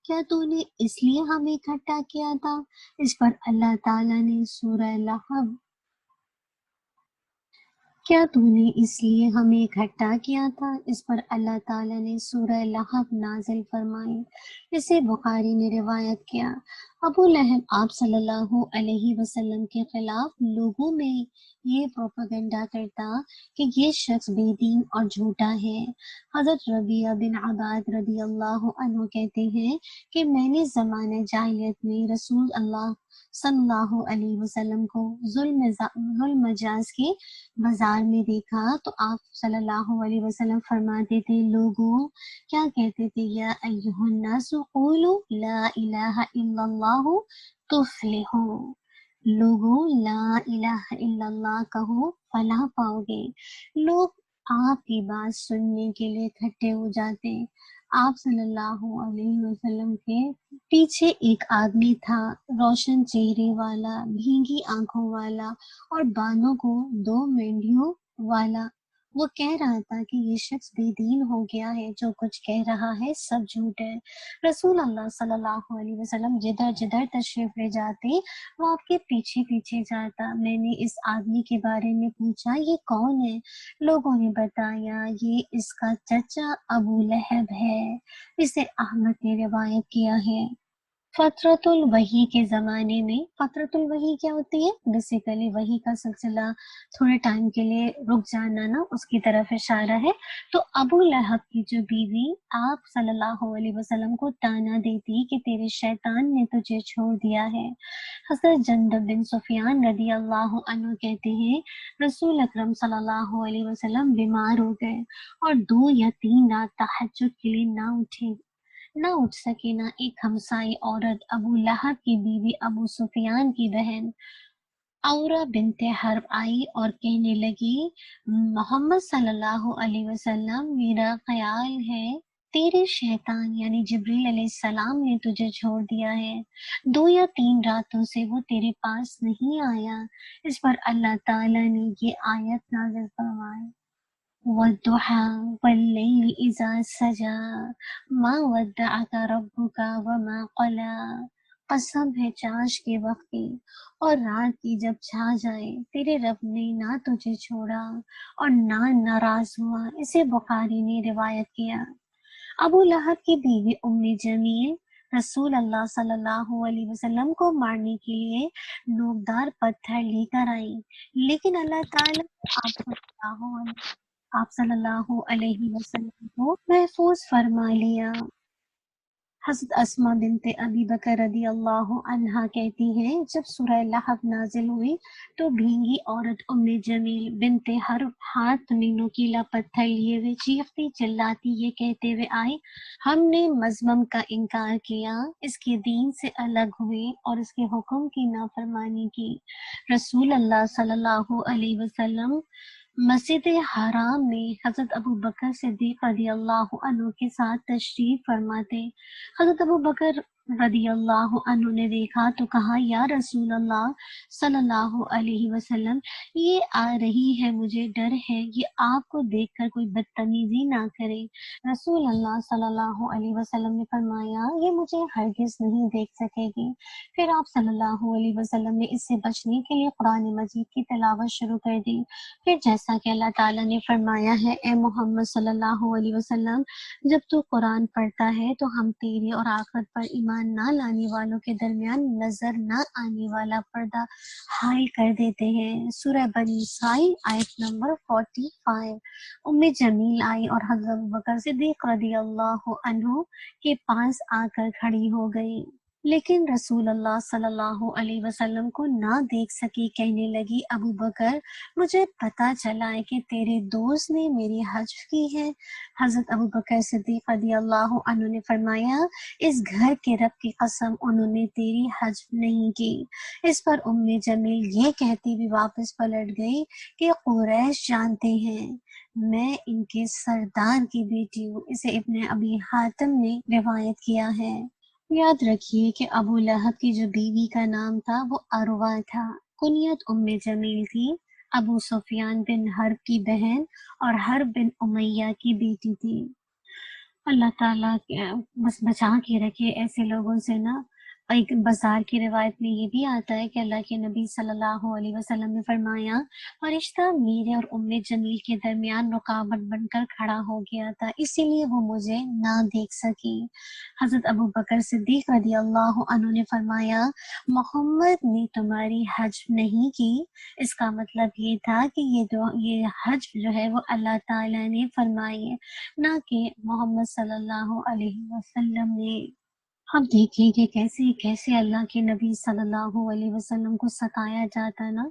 کیا تو نے اس لیے ہمیں اکٹھا کیا تھا؟ اس پر اللہ تعالیٰ نے سورہ لہب کیا تو نے اس لیے ہمیں اکٹھا کیا تھا؟ اس پر اللہ تعالیٰ نے سورہ لہب نازل فرمائی۔ اسے بخاری نے روایت کیا۔ ابو لہب آپ صلی اللہ علیہ وسلم کے خلاف لوگوں میں یہ پروپیگنڈا کرتا کہ یہ شخص بے دین اور جھوٹا ہے۔ حضرت ربیعہ بن عباد رضی اللہ عنہ کہتے ہیں کہ میں نے زمانہ جاہلیت میں رسول اللہ صلی اللہ علیہ وسلم کو ظلم مجاز کے بازار میں دیکھا تو آپ صلی اللہ علیہ وسلم فرماتے تھے، لوگوں کیا کہتے تھے، یا ایھا الناس قولوا لا الہ الا اللہ تفلحوا، لوگوں لا الہ الا اللہ کہو فلاح پاؤ گے۔ لوگ آپ کی بات سننے کے لیے اکٹھے ہو جاتے۔ آپ صلی اللہ علیہ وسلم کے پیچھے ایک آدمی تھا، روشن چہرے والا، بھینگی آنکھوں والا اور بالوں کو 2 مینڈیوں والا۔ وہ کہہ رہا تھا کہ یہ شخص بے دین ہو گیا ہے، جو کچھ کہہ رہا ہے سب جھوٹ ہے۔ رسول اللہ صلی اللہ علیہ وسلم جدھر جدھر تشریف لے جاتے وہ آپ کے پیچھے پیچھے جاتا۔ میں نے اس آدمی کے بارے میں پوچھا، یہ کون ہے؟ لوگوں نے بتایا، یہ اس کا چچا ابو لہب ہے۔ اسے احمد نے روایت کیا ہے۔ فترۃ الوحی کے زمانے میں، فترۃ الوحی کیا ہوتی ہے؟ بیسیکلی وحی کا سلسلہ تھوڑے ٹائم کے لیے رک جانا نا، اس کی طرف اشارہ ہے۔ تو ابو لہب کی جو بیوی آپ صلی اللہ علیہ وسلم کو تانا دیتی کہ تیرے شیطان نے تجھے چھوڑ دیا ہے۔ حضرت جندب بن سفیان رضی اللہ عنہ کہتے ہیں، رسول اکرم صلی اللہ علیہ وسلم بیمار ہو گئے اور 2 یا 3 رات تہجد کے لیے نہ اٹھ سکے۔ نہ ایک ہمسائی عورت ابو لہب کی بیوی ابو سفیان کی بہن عورہ بنت حرب آئی اور کہنے لگی، محمد صلی اللہ علیہ وسلم، میرا خیال ہے تیرے شیطان یعنی جبریل علیہ السلام نے تجھے چھوڑ دیا ہے، 2 یا 3 راتوں سے وہ تیرے پاس نہیں آیا۔ اس پر اللہ تعالیٰ نے یہ آیت نازل فرمائی، وَالضُّحَىٰ وَاللَّيْلِ إِذَا سَجَىٰ مَا وَدَّعَكَ رَبُّكَ وَمَا قَلَىٰ قسم ہے چاش کے وقت کی اور رات کی جب چھا جائے، تیرے رب نے نہ تجھے چھوڑا اور نہ ناراض ہوا۔ اسے بخاری نے روایت کیا۔ ابو لہب کی بیوی ام جمیل رسول اللہ صلی اللہ علیہ وسلم کو مارنے کے لیے نوکدار پتھر لے کر آئی، لیکن اللہ تعالیٰ نے آپ صلی اللہ علیہ وسلم کو محفوظ فرما لیا۔ حضرت اسما بنت ابی بکر رضی اللہ عنہا کہتی ہیں جب سورہ لہب نازل ہوئی تو بھینگی عورت ام جمیل بنت حرب ہاتھ میں نوکیلا پتھر لیے ہوئے چیختی چلاتی یہ کہتے ہوئے آئی، ہم نے مذمم کا انکار کیا، اس کے دین سے الگ ہوئے اور اس کے حکم کی نافرمانی کی۔ رسول اللہ صلی اللہ علیہ وسلم مسجد حرام میں حضرت ابو بکر صدیق رضی اللہ عنہ کے ساتھ تشریف فرماتے۔ حضرت ابو بکر رضی اللہ عنہ نے دیکھا تو کہا، یا رسول اللہ صلی اللہ علیہ وسلم، یہ آ رہی ہے، مجھے ڈر ہے یہ آپ کو دیکھ کر کوئی بدتمیزی نہ کرے۔ رسول اللہ صلی اللہ علیہ وسلم نے فرمایا، یہ مجھے ہرگز نہیں دیکھ سکے گی۔ پھر آپ صلی اللہ علیہ وسلم نے اس سے بچنے کے لیے قرآن مجید کی تلاوت شروع کر دی۔ پھر جیسا کہ اللہ تعالیٰ نے فرمایا ہے، اے محمد صلی اللہ علیہ وسلم، جب تو قرآن پڑھتا ہے تو ہم تیری اور آخرت پر ایمان نہ لانے والوں کے درمیان نظر نہ آنے والا پردہ حائل کر دیتے ہیں۔ سورہ بنی اسرائیل آیت نمبر 45۔ ام جمیل آئی اور حضرت ابوبکر صدیق رضی اللہ عنہ کے پاس آ کر کھڑی ہو گئی، لیکن رسول اللہ صلی اللہ علیہ وسلم کو نہ دیکھ سکی۔ کہنے لگی، ابو بکر، مجھے پتا چلا ہے کہ تیرے دوست نے میری حجب کی ہے۔ حضرت ابو بکر صدیق رضی اللہ عنہ نے فرمایا، اس گھر کے رب کی قسم انہوں نے تیری حجب نہیں کی۔ اس پر ام جمیل یہ کہتی بھی واپس پلٹ گئی کہ قریش جانتے ہیں میں ان کے سردار کی بیٹی ہوں۔ اسے ابن ابی حاتم نے روایت کیا ہے۔ یاد رکھیے کہ ابو لہب کی جو بیوی کا نام تھا وہ اروا تھا، کنیت ام جمیل تھی، ابو سفیان بن حرب کی بہن اور حرب بن امیہ کی بیٹی تھی۔ اللہ تعالیٰ بس بچا کے رکھے ایسے لوگوں سے نا۔ ایک بازار کی روایت میں یہ بھی آتا ہے کہ اللہ کے نبی صلی اللہ علیہ وسلم نے فرمایا، فرشتہ میرے اور ام جمیل کے درمیان رکاوٹ بن کر کھڑا ہو گیا تھا، اسی لیے وہ مجھے نہ دیکھ سکی۔ حضرت ابو بکر صدیق رضی اللہ عنہ نے فرمایا، محمد نے تمہاری حجب نہیں کی، اس کا مطلب یہ تھا کہ یہ حجب جو ہے وہ اللہ تعالیٰ نے فرمائی ہے، نہ کہ محمد صلی اللہ علیہ وسلم نے۔ ہم دیکھیں کہ کیسے کیسے اللہ کے نبی صلی اللہ علیہ وسلم کو ستایا جاتا نا،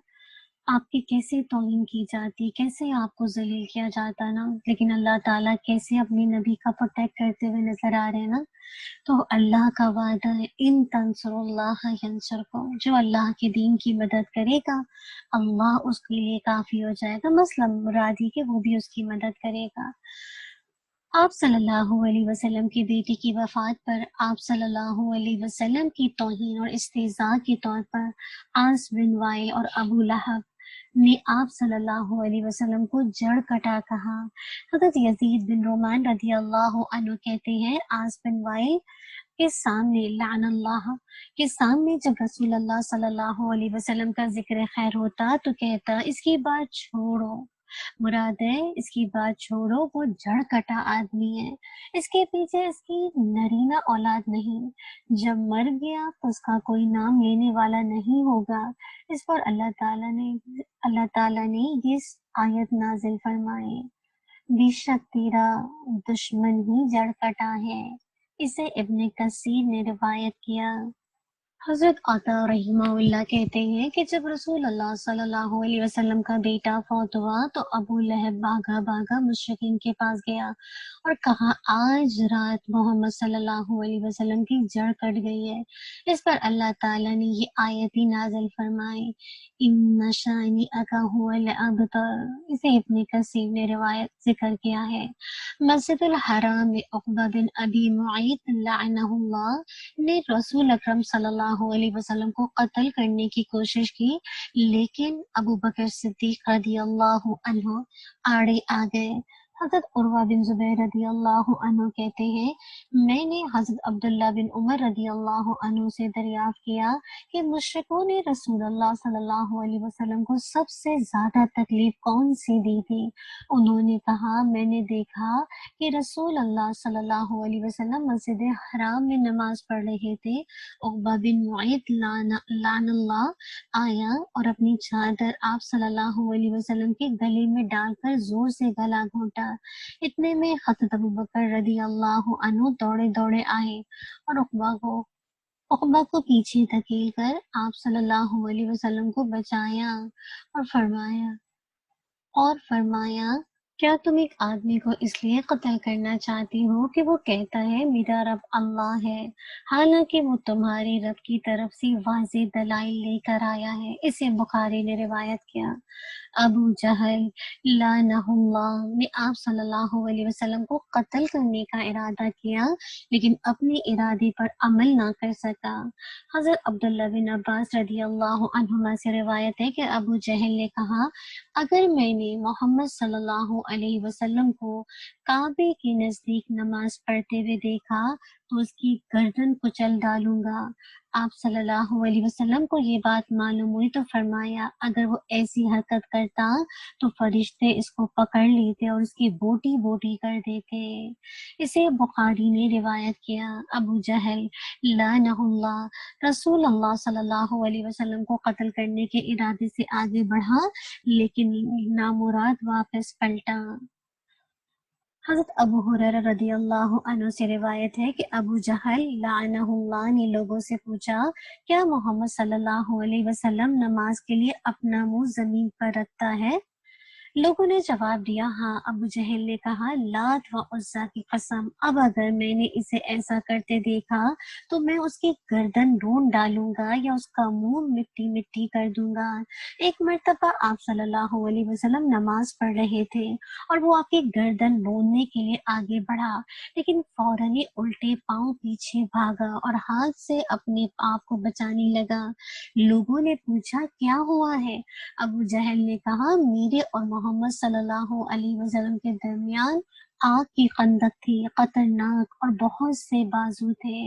آپ کی کیسے توہین کی جاتی، کیسے آپ کو ذلیل کیا جاتا نا، لیکن اللہ تعالیٰ کیسے اپنے نبی کا پروٹیکٹ کرتے ہوئے نظر آ رہے ہیں نا۔ تو اللہ کا وعدہ ہے، ان تنصر اللہ ینصرکم، جو اللہ کے دین کی مدد کرے گا اللہ اس کے لیے کافی ہو جائے گا، مثلا مرادی کہ وہ بھی اس کی مدد کرے گا۔ آپ صلی اللہ علیہ وسلم کی بیٹی کی وفات پر آپ صلی اللہ علیہ وسلم کی توہین اور استہزاء کے طور پر عاص بن وائل اور ابو لہب نے آپ صلی اللہ علیہ وسلم کو جڑ کٹا کہا۔ حضرت یزید بن رومان رضی اللہ عنہ کہتے ہیں، عاص بن وائل کے سامنے لعن اللہ کے سامنے جب رسول اللہ صلی اللہ علیہ وسلم کا ذکر خیر ہوتا تو کہتا، اس کی بات چھوڑو، مراد ہے اس کی بات چھوڑو، وہ جڑ کٹا آدمی ہے، اس کے پیچھے اس کی نرینہ اولاد نہیں، جب مر گیا تو اس کا کوئی نام لینے والا نہیں ہوگا۔ اس پر اللہ تعالیٰ نے یہ آیت نازل فرمائی، بے شک تیرا دشمن ہی جڑ کٹا ہے۔ اسے ابن کثیر نے روایت کیا۔ حضرت عطا رحمہ اللہ کہتے ہیں کہ جب رسول اللہ صلی اللہ علیہ وسلم کا بیٹا فوت ہوا تو ابو لہب بھاگا بھاگا مشرکین کے پاس گیا اور کہا، آج رات محمد صلی اللہ علیہ وسلم کی جڑ کٹ گئی ہے۔ اس پر اللہ تعالیٰ نے یہ آیتی نازل فرمائی، ان شانئک ھو الابتر۔ اسے ابن کثیر نے روایت ذکر کیا ہے۔ مسجد الحرام میں عقبہ بن ابی معیط لعنہ اللہ نے رسول اکرم صلی اللہ علیہ وسلم کو قتل کرنے کی کوشش کی، لیکن ابو بکر صدیق رضی اللہ عنہ آڑے آ گئے۔ حضرت عروہ بن زبیر رضی اللہ عنہ کہتے ہیں میں نے حضرت عبداللہ بن عمر رضی اللہ عنہ سے دریافت کیا کہ مشرکوں نے رسول اللہ صلی اللہ علیہ وسلم کو سب سے زیادہ تکلیف کون سی دی تھی؟ انہوں نے کہا میں نے دیکھا کہ رسول اللہ صلی اللہ علیہ وسلم مسجد حرام میں نماز پڑھ رہے تھے، عقبہ بن معیط لعن اللہ آیا اور اپنی چادر آپ صلی اللہ علیہ وسلم کے گلے میں ڈال کر زور سے گلا گھونٹا۔ اتنے میں حضرت ابوبکر رضی اللہ عنہ دوڑے دوڑے آئے اور عقبہ کو پیچھے دھکیل کر آپ صلی اللہ علیہ وسلم کو بچایا اور فرمایا کیا تم ایک آدمی کو اس لیے قتل کرنا چاہتی ہو کہ وہ کہتا ہے میرا رب اللہ ہے، حالانکہ وہ تمہاری رب کی طرف سے واضح دلائل لے کر آیا ہے۔ اسے بخاری نے روایت کیا۔ ابو جہل لعنہ اللہ نے آپ صلی اللہ علیہ وسلم کو قتل کرنے کا ارادہ کیا لیکن اپنے ارادے پر عمل نہ کر سکا۔ حضرت عبداللہ بن عباس رضی اللہ عنہما سے روایت ہے کہ ابو جہل نے کہا اگر میں نے محمد صلی اللہ علیہ وسلم کو کعبے کے نزدیک نماز پڑھتے ہوئے دیکھا تو اس کی گردن کچل ڈالوں گا۔ آپ صلی اللہ علیہ وسلم کو یہ بات معلوم ہوئی تو فرمایا اگر وہ ایسی حرکت کرتا تو فرشتے اس کو پکڑ لیتے اور اس کی بوٹی بوٹی کر دیتے۔ اسے بخاری نے روایت کیا۔ ابو جہل لعنہ اللہ رسول اللہ صلی اللہ علیہ وسلم کو قتل کرنے کے ارادے سے آگے بڑھا لیکن نامراد واپس پلٹا۔ حضرت ابو ہریرہ رضی اللہ عنہ سے روایت ہے کہ ابو جہل لعنہ اللہ نے لوگوں سے پوچھا کیا محمد صلی اللہ علیہ وسلم نماز کے لیے اپنا منہ زمین پر رکھتا ہے؟ لوگوں نے جواب دیا ہاں۔ ابو جہل نے کہا لات و عزا کی قسم اب اگر میں نے اسے ایسا کرتے دیکھا تو میں اس کی گردن ڈھونڈ ڈالوں گا یا اس کا منہ مٹی مٹی کر دوں گا۔ ایک مرتبہ آپ صلی اللہ علیہ وسلم نماز پڑھ رہے تھے اور وہ آپ کی گردن ڈھونڈنے کے لیے آگے بڑھا لیکن فوراً ہی الٹے پاؤں پیچھے بھاگا اور ہاتھ سے اپنے آپ کو بچانے لگا۔ لوگوں نے پوچھا کیا ہوا ہے؟ ابو جہل نے کہا میرے اور محمد صلی اللہ علیہ وسلم کے درمیان آگ کی خندق تھی، خطرناک اور بہت سے بازو تھے۔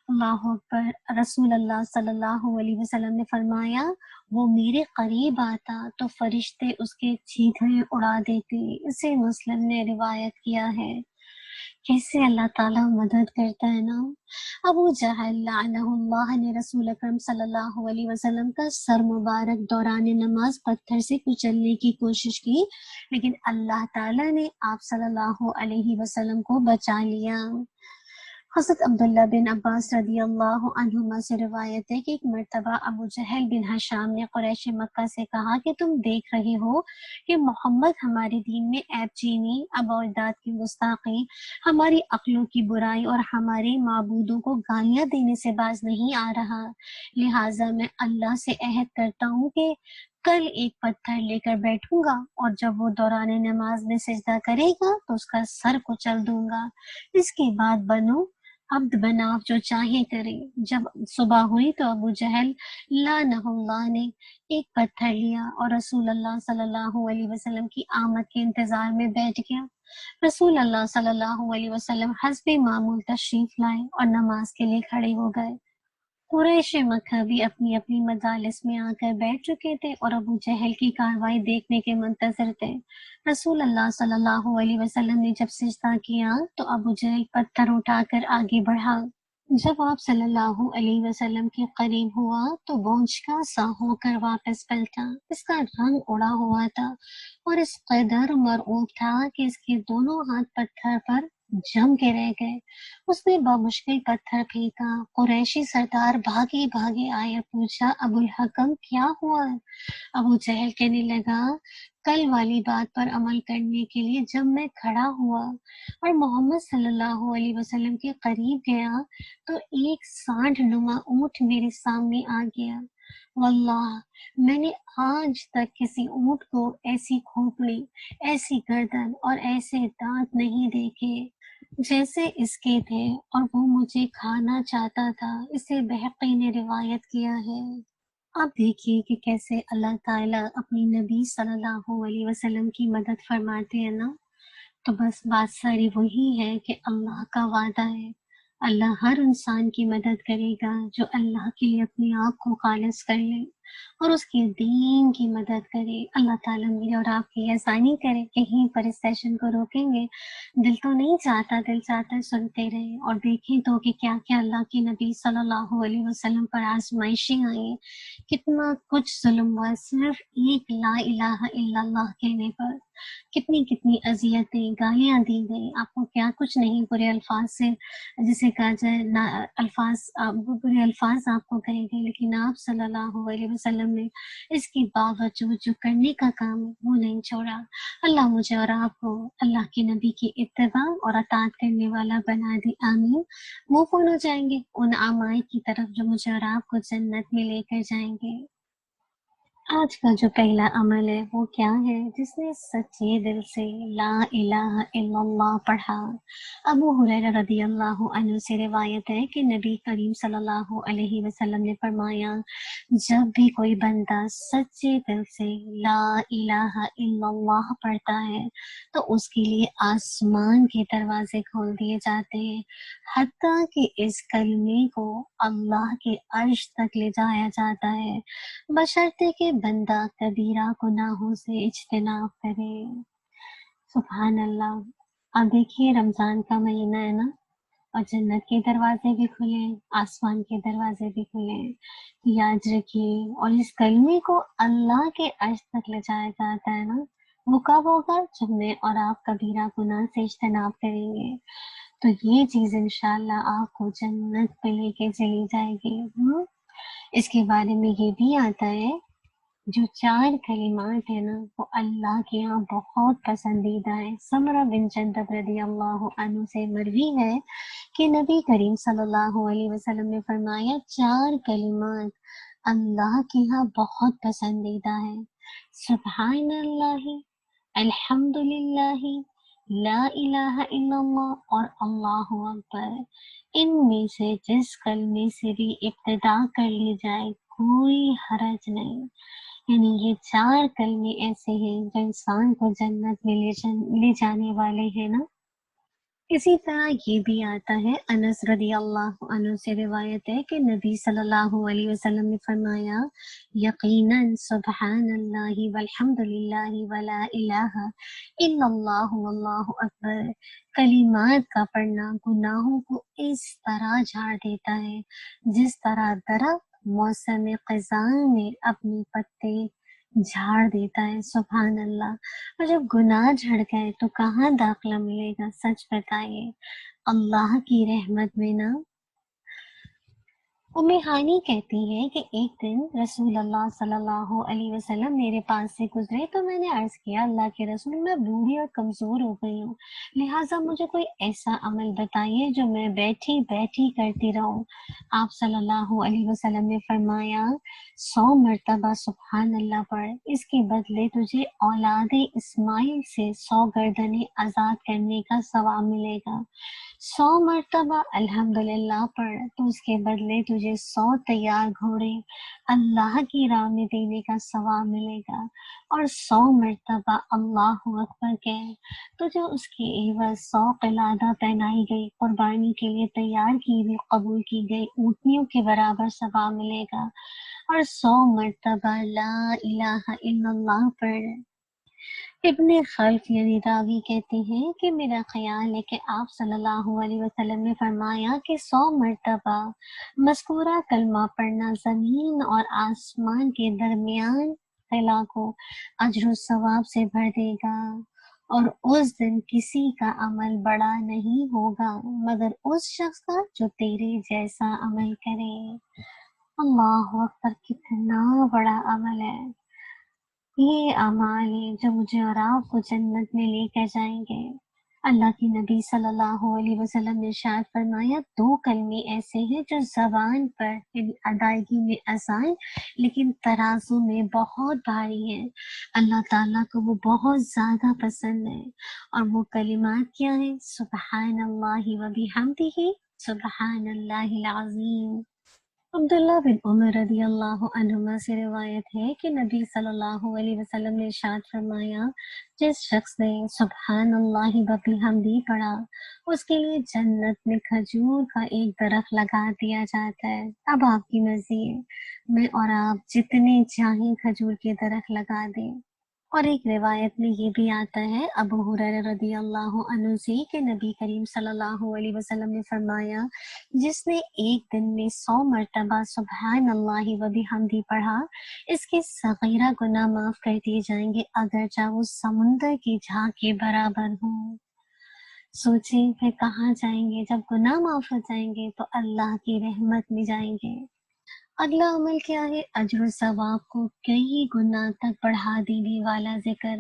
اللہ اکبر۔ رسول اللہ صلی اللہ علیہ وسلم نے فرمایا وہ میرے قریب آتا تو فرشتے اس کے چیخیں اڑا دیتے۔ اسے مسلم نے روایت کیا ہے۔ کیسے اللہ تعالیٰ مدد کرتا ہے نا۔ ابو جہل لعنہ اللہ نے رسول اکرم صلی اللہ علیہ وسلم کا سر مبارک دوران نماز پتھر سے کچلنے کی کوشش کی لیکن اللہ تعالیٰ نے آپ صلی اللہ علیہ وسلم کو بچا لیا۔ حضرت عبداللہ بن عباس رضی اللہ عنہما سے روایت ہے کہ ایک مرتبہ ابو جہل بن حشام نے قریش مکہ سے کہا کہ تم دیکھ رہے ہو کہ محمد ہمارے دین میں عیب چینی، ابا و اجداد کی گستاخی، ہماری عقلوں کی برائی اور ہمارے معبودوں کو گالیاں دینے سے باز نہیں آ رہا، لہٰذا میں اللہ سے عہد کرتا ہوں کہ کل ایک پتھر لے کر بیٹھوں گا اور جب وہ دوران نماز میں سجدہ کرے گا تو اس کا سر کچل دوں گا، اس کے بعد بنو عبد بناف جو چاہے کرے۔ جب صبح ہوئی تو ابو جہل لعنہ اللہ نے ایک پتھر لیا اور رسول اللہ صلی اللہ علیہ وسلم کی آمد کے انتظار میں بیٹھ گیا۔ رسول اللہ صلی اللہ علیہ وسلم حسب معمول تشریف لائے اور نماز کے لیے کھڑے ہو گئے۔ قریش مکہ بھی اپنی اپنی مجالس میں آ کر بیٹھ چکے تھے اور ابو جہل کی کارروائی دیکھنے کے منتظر تھے۔ رسول اللہ صلی اللہ علیہ وسلم نے جب سجدہ کیا تو ابو جہل پتھر اٹھا کر آگے بڑھا۔ جب آپ صلی اللہ علیہ وسلم کے قریب ہوا تو بونچکا سا ہو کر واپس پلٹا۔ اس کا رنگ اڑا ہوا تھا اور اس قدر مرعوب تھا کہ اس کے دونوں ہاتھ پتھر پر جم کے رہ گئے۔ اس نے بمشکل پتھر پھینکا۔ قریشی سردار بھاگے بھاگے آئے اور پوچھا ابو الحکم کیا ہوا ہے؟ ابو جہل کہنے لگا کل والی بات پر عمل کرنے کے لیے جب میں کھڑا ہوا اور محمد صلی اللہ علیہ وسلم کے قریب گیا تو ایک سانڈ نما اونٹ میرے سامنے آ گیا۔ واللہ میں نے آج تک کسی اونٹ کو ایسی کھوپڑی، ایسی گردن اور ایسے دانت نہیں دیکھے جیسے اس کے تھے اور وہ مجھے کھانا چاہتا تھا۔ اسے بہقی نے روایت کیا ہے۔ آپ دیکھیے کہ کیسے اللہ تعالیٰ اپنی نبی صلی اللہ علیہ وسلم کی مدد فرماتے ہیں نا۔ تو بس بات ساری وہی ہے کہ اللہ کا وعدہ ہے، اللہ ہر انسان کی مدد کرے گا جو اللہ کے لیے اپنی آپ کو خالص کر لے اور اس کے دین کی مدد کرے۔ اللہ تعالیٰ میرے اور آپ کی آسانی کرے۔ کہیں پر اس سیشن کو روکیں گے، دل تو نہیں چاہتا، دل چاہتا ہے سنتے رہیں اور دیکھیں تو کہ کیا کیا اللہ کے نبی صلی اللہ علیہ وسلم پر آزمائشیں آئیں، کتنا کچھ ظلم ہوا صرف ایک لا الہ الا اللہ کہنے پر، کتنی کتنی اذیتیں، گالیاں دی گئی، آپ کو کیا کچھ نہیں، برے الفاظ سے جسے کہا جائے برے الفاظ آپ کو کہے گئے، لیکن آپ صلی اللہ علیہ وسلم نے اس کے باوجود جو کرنے کا کام ہے وہ نہیں چھوڑا۔ اللہ مجھے اور آپ کو اللہ کے نبی کی اتباع اور اطاعت کرنے والا بنا دے، آمین۔ موو آن ہو جائیں گے ان اعمال کی طرف جو مجھے اور آپ کو جنت میں لے کر جائیں گے۔ آج کا جو پہلا عمل ہے وہ کیا ہے؟ جس نے سچے دل سے لا الہ الا اللہ پڑھا۔ ابو ہریرہ رضی اللہ عنہ سے روایت ہے کہ نبی کریم صلی اللہ علیہ وسلم نے فرمایا، جب بھی کوئی بندہ سچے دل سے لا الہ الا اللہ پڑھتا ہے تو اس کے لیے آسمان کے دروازے کھول دیے جاتے ہیں، حتیٰ کہ اس کلمے کو اللہ کے عرش تک لے جایا جاتا ہے، بشرطے کہ بندہ کبیرہ گناہوں سے اجتناب کرے۔ سبحان اللہ۔ اب دیکھیے رمضان کا مہینہ ہے نا، اور جنت کے دروازے بھی کھلے، آسمان کے دروازے بھی کھلے، یاد رکھیے۔ اور اس کلمے کو اللہ کے عرش تک لے جایا جاتا ہے نا، وہ کب ہوگا؟ جب میں اور آپ کبیرہ گناہ سے اجتناب کریں گے، تو یہ چیز انشاءاللہ آپ کو جنت پہ لے کے چلی جائے گی۔ اس کے بارے میں یہ بھی آتا ہے، جو 4 کلمات ہیں نا وہ اللہ کے یہاں بہت پسندیدہ ہے۔ سمرہ بن جندب رضی اللہ عنہ سے مروی ہے کہ نبی کریم صلی اللہ علیہ وسلم نے فرمایا، 4 کلمات اللہ کے یہاں بہت پسندیدہ ہے، سبحان اللہ، الحمد للہ، لا الہ الا اللہ اور اللہ اکبر۔ ان میں سے جس کلمے سے بھی ابتدا کر لی جائے کوئی حرج نہیں، یعنی یہ 4 کلمے ایسے ہیں جو انسان کو جنت میں لے جانے والے ہیں نا۔ اسی طرح یہ بھی آتا ہے، انس رضی اللہ عنہ سے روایت ہے کہ نبی صلی اللہ علیہ وسلم نے فرمایا، یقیناً سبحان اللہ والحمد للہ ولا الہ الا اللہ واللہ اکبر کلمات کا پڑھنا گناہوں کو اس طرح جھاڑ دیتا ہے جس طرح درخت موسم خزاں میں اپنے پتے جھاڑ دیتا ہے۔ سبحان اللہ۔ اور جب گناہ جھڑ گئے تو کہاں داخلہ ملے گا؟ سچ بتائیے، اللہ کی رحمت میں نا۔ ام ہانی کہتی ہے کہ ایک دن رسول اللہ صلی اللہ علیہ وسلم میرے پاس سے گزرے تو میں نے عرض کیا، اللہ کے رسول، میں بوڑھی اور کمزور ہو گئی ہوں، لہٰذا مجھے کوئی ایسا عمل بتائیے جو میں بیٹھی بیٹھی کرتی رہوں۔ آپ صلی اللہ علیہ وسلم نے فرمایا، 100 مرتبہ سبحان اللہ پڑھ، اس کے بدلے تجھے اولاد اسماعیل سے 100 گردنیں آزاد کرنے کا ثواب ملے گا۔ 100 مرتبہ الحمدللہ پڑھ تو اس کے بدلے تجھے 100 تیار گھوڑے اللہ کی راہ میں دینے کا ثواب ملے گا، اور 100 مرتبہ اللہ اکبر کہہ تو جو اس کے عوض 100 قلادہ پہنائی گئی، قربانی کے لیے تیار کی ہوئی قبول کی گئی اونٹنیوں کے برابر ثواب ملے گا، اور 100 مرتبہ لا الہ الا اللہ پڑھ۔ ابن خلف یعنی راوی کہتے ہیں کہ میرا خیال ہے کہ آپ صلی اللہ علیہ وسلم نے فرمایا کہ 100 مرتبہ مذکورہ کلمہ پڑھنا زمین اور آسمان کے درمیان خلا کو اجر و ثواب سے بھر دے گا، اور اس دن کسی کا عمل بڑا نہیں ہوگا مگر اس شخص کا جو تیرے جیسا عمل کرے۔ اللہ اکبر، کتنا بڑا عمل ہے! یہ اعمال ہیں جو مجھے اور آپ کو جنت میں لے کر جائیں گے۔ اللہ کی نبی صلی اللہ علیہ وسلم نے ارشاد فرمایا، 2 کلمے ایسے ہیں جو زبان پر یعنی ادائیگی میں آسان لیکن ترازو میں بہت بھاری ہیں، اللہ تعالیٰ کو وہ بہت زیادہ پسند ہے، اور وہ کلمات کیا ہیں؟ سبحان اللہ و بحمدہ، سبحان اللہ العظیم۔ عبداللہ بن عمر رضی اللہ عنہما سے روایت ہے کہ نبی صلی اللہ علیہ وسلم نے ارشاد فرمایا، جس شخص نے سبحان اللہ و بحمدہ پڑھا اس کے لیے جنت میں کھجور کا ایک درخت لگا دیا جاتا ہے۔ اب آپ کی مرضی ہے، میں اور آپ جتنے چاہیں کھجور کے درخت لگا دیں۔ اور ایک روایت میں یہ بھی آتا ہے ابو ہریرہ رضی اللہ عنہ سے کہ نبی کریم صلی اللہ علیہ وسلم نے فرمایا، جس نے ایک دن میں 100 مرتبہ سبحان اللہ و بحمدہ پڑھا اس کے صغیرہ گناہ معاف کر دیے جائیں گے اگرچہ وہ سمندر کی جھاگ کے برابر ہوں۔ سوچیں پھر کہاں جائیں گے؟ جب گناہ معاف ہو جائیں گے تو اللہ کی رحمت میں جائیں گے۔ اگلا عمل کیا ہے؟ اجر و ثواب کو کئی گنا تک بڑھا دینے والا ذکر۔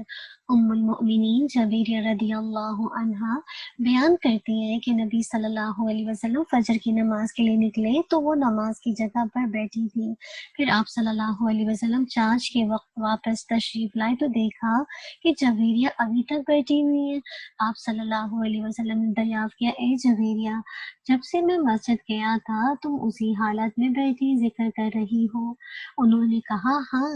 ام المؤمنین جبیر رضی اللہ عنہا بیان کرتی ہیں کہ نبی صلی اللہ علیہ وسلم فجر کی نماز کے لیے نکلے تو وہ نماز کی جگہ پر بیٹھی تھی۔ پھر آپ صلی اللہ علیہ وسلم چانچ کے وقت واپس تشریف لائے تو دیکھا کہ جویریہ ابھی تک بیٹھی ہوئی ہیں۔ آپ صلی اللہ علیہ وسلم نے دریافت کیا، اے جویریہ، جب سے میں مسجد گیا تھا تم اسی حالت میں بیٹھی ذکر کر رہی ہو؟ انہوں نے کہا ہاں۔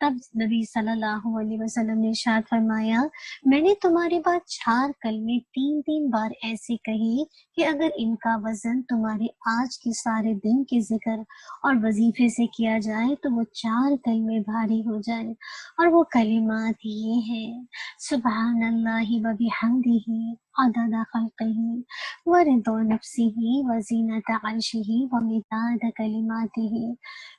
تب نبی صلی اللہ علیہ وسلم نے ارشاد فرمایا، میں نے تمہاری بات 4 کلمے 3 بار ایسے کہی کہ اگر ان کا وزن تمہارے آج کے سارے دن کے ذکر اور وظیفے سے کیا جائے تو وہ 4 کلمے بھاری ہو جائے، اور وہ کلمات یہ ہیں، سبحان اللہ و بحمدہ عدد خلقہ ورضا نفسہ وزینت عرشہ ومداد کلماتہ۔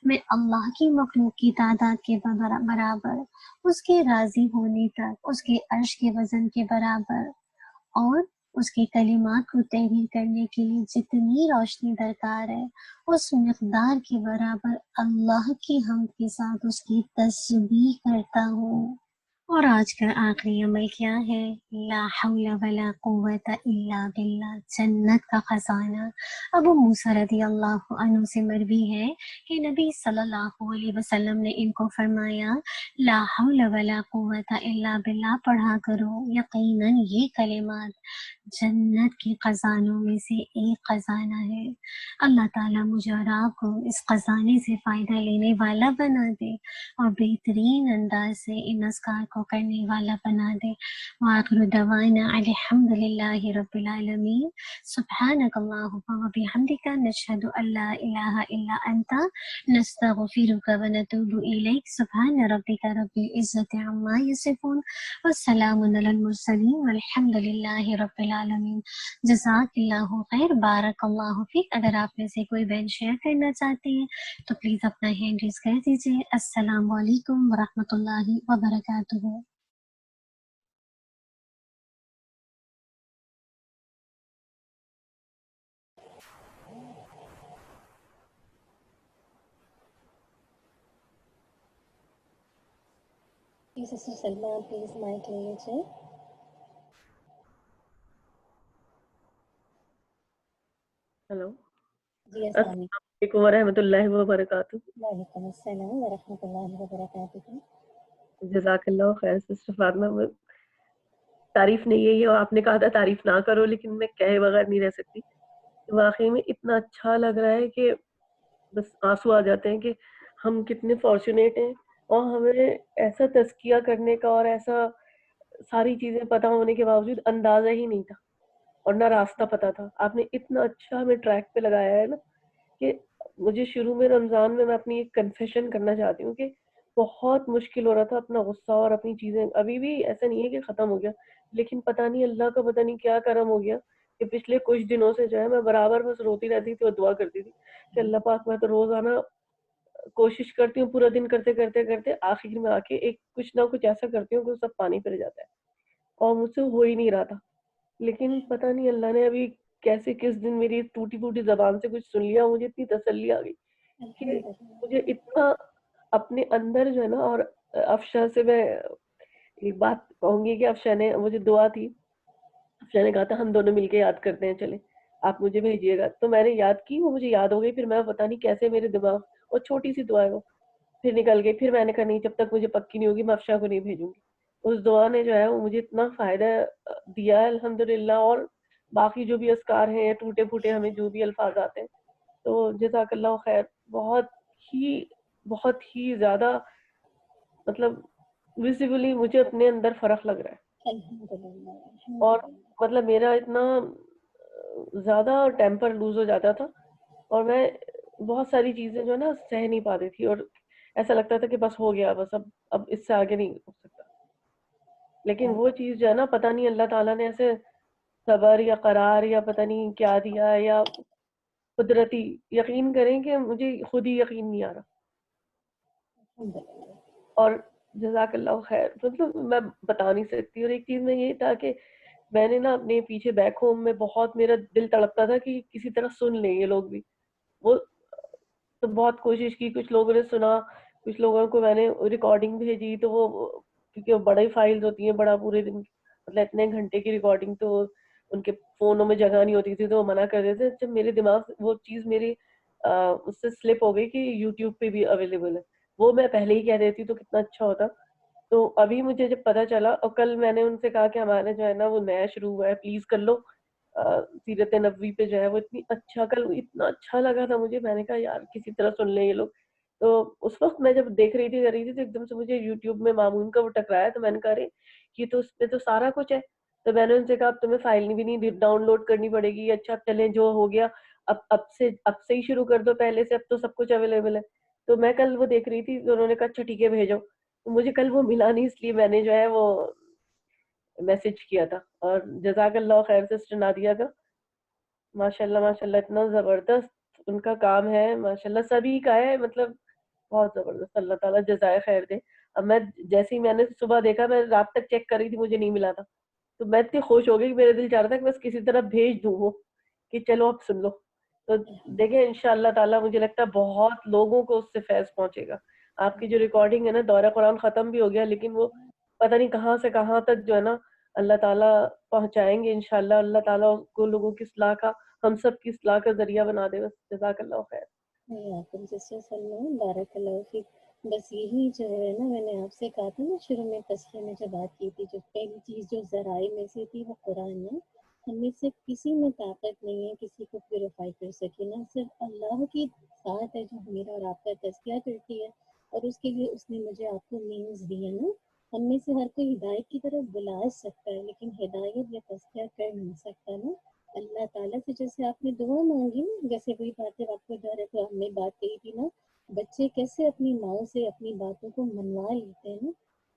میں اللہ کی مخلوق کی تعداد کے برابر، اس کے راضی ہونے تک، اس کے عرش کے وزن کے برابر، اور اس کے کلمات کو تحریر کرنے کے لیے جتنی روشنی درکار ہے اس مقدار کے برابر اللہ کی حمد کے ساتھ اس کی تسبیح کرتا ہوں۔ اور آج کا آخری عمل کیا ہے؟ لا حول ولا قوت الا باللہ، جنت کا خزانہ۔ ابو موسیٰ رضی اللہ عنہ سے مروی ہے کہ نبی صلی اللہ علیہ وسلم نے ان کو فرمایا، لا حول ولا قوت الا باللہ پڑھا کرو، یقیناً یہ کلمات جنت کے خزانوں میں سے ایک خزانہ ہے۔ اللہ تعالیٰ مجھے اور آپ کو اس خزانے سے فائدہ لینے والا بنا دے اور بہترین انداز سے ان اذکار کو کرنے والا بنا دے۔ وآخر دعوانا الحمد للہ رب العالمین۔ سبحانک اللہم و بحمدک، نشہد ان لا الہ الا انت، نستغفرک و نتوب الیک۔ سبحان ربک رب العزت عما یصفون والسلام علی المرسلین والحمد للہ رب العالمین۔ جزاک اللہ خیر، بارک اللہ فیک۔ اگر آپ میں سے کوئی بہن شیئر کرنا چاہتے ہیں تو پلیز اپنا ہینڈ ریز کر دیجیے۔ السلام علیکم ورحمۃ اللہ وبرکاتہ۔ سسٹر سلمہ پلیز مائک لے لیجیے۔ ہلو، جی السلام السلام علیکم۔ علیکم ورحمۃ اللہ وبرکاتہ۔ وعلیکم السلام ورحمۃ اللہ وبرکاتہ۔ جزاک اللہ خیر سسٹر فاطمہ، تعریف نہیں ہے یہ، اور آپ نے کہا تھا تعریف نہ کرو، لیکن میں کہے بغیر نہیں رہ سکتی۔ واقعی میں اتنا اچھا لگ رہا ہے کہ بس آنسو آ جاتے ہیں کہ ہم کتنے فارچونیٹ ہیں، اور ہمیں ایسا تزکیہ کرنے کا اور ایسا ساری چیزیں پتہ ہونے کے باوجود اندازہ ہی نہیں تھا اور نہ راستہ پتہ تھا۔ آپ نے اتنا اچھا ہمیں ٹریک پہ لگایا ہے نا، کہ مجھے شروع میں رمضان میں اپنی ایک کنفیشن کرنا چاہتی ہوں کہ بہت مشکل ہو رہا تھا اپنا غصہ اور اپنی چیزیں، ابھی بھی ایسا نہیں ہے کہ ختم ہو گیا، لیکن پتہ نہیں اللہ کا پتہ نہیں کیا کرم ہو گیا کہ پچھلے کچھ دنوں سے جو ہے میں برابر بس روتی رہتی تھی اور دعا کرتی تھی کہ اللہ پاک، میں تو روزانہ کوشش کرتی ہوں پورا دن کرتے کرتے کرتے آخر میں آ کے ایک کچھ نہ کچھ ایسا کرتی ہوں کہ سب پانی پھر جاتا ہے، اور مجھ سے ہو ہی نہیں رہا تھا۔ لیکن پتہ نہیں اللہ نے ابھی کیسے کس دن میری ٹوٹی پھوٹی زبان سے کچھ سن لیا، مجھے اتنی تسلی آ گئی کہ مجھے اتنا اپنے اندر جو ہے نا، اور افشا سے میں ایک بات کہوں گی کہ افشا نے مجھے دعا تھی، افشا نے کہا تھا ہم دونوں مل کے یاد کرتے ہیں، چلیں آپ مجھے بھیجیے گا، تو میں نے یاد کی، وہ مجھے یاد ہو گئی، پھر میں پتہ نہیں کیسے میرے دماغ، اور چھوٹی سی دعا ہے وہ، پھر نکل گئی، پھر میں نے کہا نہیں، جب تک مجھے پکی نہیں ہوگی میں افشا کو نہیں بھیجوں گی۔ اس دعا نے جو ہے وہ مجھے اتنا فائدہ دیا ہے الحمدللہ، اور باقی جو بھی اذکار ہیں ٹوٹے پھوٹے ہمیں جو بھی الفاظ آتے ہیں، تو جزاک اللہ خیر بہت ہی زیادہ مطلب ویزیبلی مجھے اپنے اندر فرق لگ رہا ہے. الحمدللہ اور الحمدللہ. مطلب میرا اتنا زیادہ ٹیمپر لوز ہو جاتا تھا اور میں بہت ساری چیزیں جو ہے نا سہ نہیں پاتی تھی اور ایسا لگتا تھا کہ بس ہو گیا، بس اب اس سے آگے نہیں ہو سکتا. لیکن وہ چیز جو ہے نا پتہ نہیں اللہ تعالیٰ نے ایسے صبر یا قرار یا پتہ نہیں کیا دیا ہے، یا قدرتی، یقین کریں کہ مجھے خود ہی یقین نہیں آ رہا. الحمدللہ. اور جزاک اللہ خیر، مطلب میں بتا نہیں سکتی. اور ایک چیز میں یہ تھا کہ میں نے نا اپنے پیچھے بیک ہوم میں بہت میرا دل تڑپتا تھا کہ کسی طرح سن لیں یہ لوگ بھی. وہ تو بہت کوشش کی، کچھ لوگوں نے سنا، کچھ لوگوں کو میں نے ریکارڈنگ بھیجی، تو وہ کیونکہ وہ بڑی فائلز ہوتی ہیں، بڑا پورے دن مطلب اتنے گھنٹے کی ریکارڈنگ، تو ان کے فونوں میں جگہ نہیں ہوتی تھی تو وہ منع کر دیتے. جب میرے دماغ وہ چیز میری اس سے سلپ ہو گئی کہ یوٹیوب پہ بھی اویلیبل ہے، وہ میں پہلے ہی کہہ دیتی تو کتنا اچھا ہوتا. تو ابھی مجھے جب پتا چلا، اور کل میں نے ان سے کہا کہ ہمارا جو ہے نا وہ نیا شروع ہوا ہے، پلیز کر لو سیرت نبوی پہ جو ہے وہ کل اتنا اچھا لگا تھا مجھے. میں نے کہا یار کسی طرح سن لیں یہ لوگ. تو اس وقت میں جب دیکھ رہی تھی کر رہی تھی تو ایک دم سے مجھے یوٹیوب میں مامون کا وہ ٹکرایا. تو میں نے کہا ارے یہ تو اس پہ تو سارا کچھ ہے. تو میں نے ان سے کہا اب تمہیں فائل بھی نہیں ڈاؤن لوڈ کرنی پڑے گی. اچھا اب چلیں جو ہو گیا اب سے ہی شروع کر دو پہلے سے، اب تو سب کچھ اویلیبل ہے. تو میں کل وہ دیکھ رہی تھی تو انہوں نے کہا اچھا ٹھیک ہے بھیجو. تو مجھے کل وہ ملا نہیں، اس لیے میں نے جو ہے وہ میسج کیا تھا. اور جزاک اللہ خیر سسٹر نادیہ کا، ماشاء اللہ اتنا زبردست ان کا کام ہے، ماشاء اللہ سبھی کا ہے، مطلب بہت زبردست. اللہ تعالیٰ جزائے خیر دے. اب میں جیسے ہی میں نے صبح دیکھا، میں رات تک چیک کر رہی تھی، مجھے نہیں ملا تھا. تو میں اتنی خوش ہو گئی کہ میرے دل چاہ رہا تھا کہ بس کسی طرح بھیج دوں وہ، کہ چلو اب سن لو. تو دیکھیں انشاءاللہ تعالیٰ مجھے لگتا ہے بہت لوگوں کو اس سے فیض پہنچے گا. آپ کی جو ریکارڈنگ ہے نا، دورہ قرآن ختم بھی ہو گیا لیکن وہ پتہ نہیں کہاں سے کہاں تک جو ہے نا اللہ تعالیٰ پہنچائیں گے انشاءاللہ. اللہ تعالیٰ کو لوگوں کی اصلاح کا، ہم سب کی اصلاح کا ذریعہ بنا دے. بس جزاک اللہ خیر. بارک اللہ فیک. بس یہی جو ہے نا، میں نے آپ سے کہا تھا نا شروع میں تذکرے میں جو بات کی تھی، جو پہلی چیز جو ذرائع میں سے تھی وہ قرآن ہے. ہم میں سے کسی میں طاقت نہیں ہے کسی کو پیوریفائی کر سکے، نہ صرف اللہ کی ذات ہے جو میرا اور آپ کا تزکیہ کرتی ہے، اور اس کے لیے اس نے مجھے آپ کو مینز دی ہے نا. ہم میں سے ہر کوئی ہدایت کی طرف بلا سکتا ہے لیکن ہدایت یا تزکیہ کر نہیں سکتا نا. اللہ تعالیٰ سے جیسے آپ نے دعا مانگی نا، جیسے وہی باتیں آپ کو تو ہم نے بات کہی تھی نا، بچے کیسے اپنی ماں سے اپنی باتوں کو منوا لیتے ہیں نا.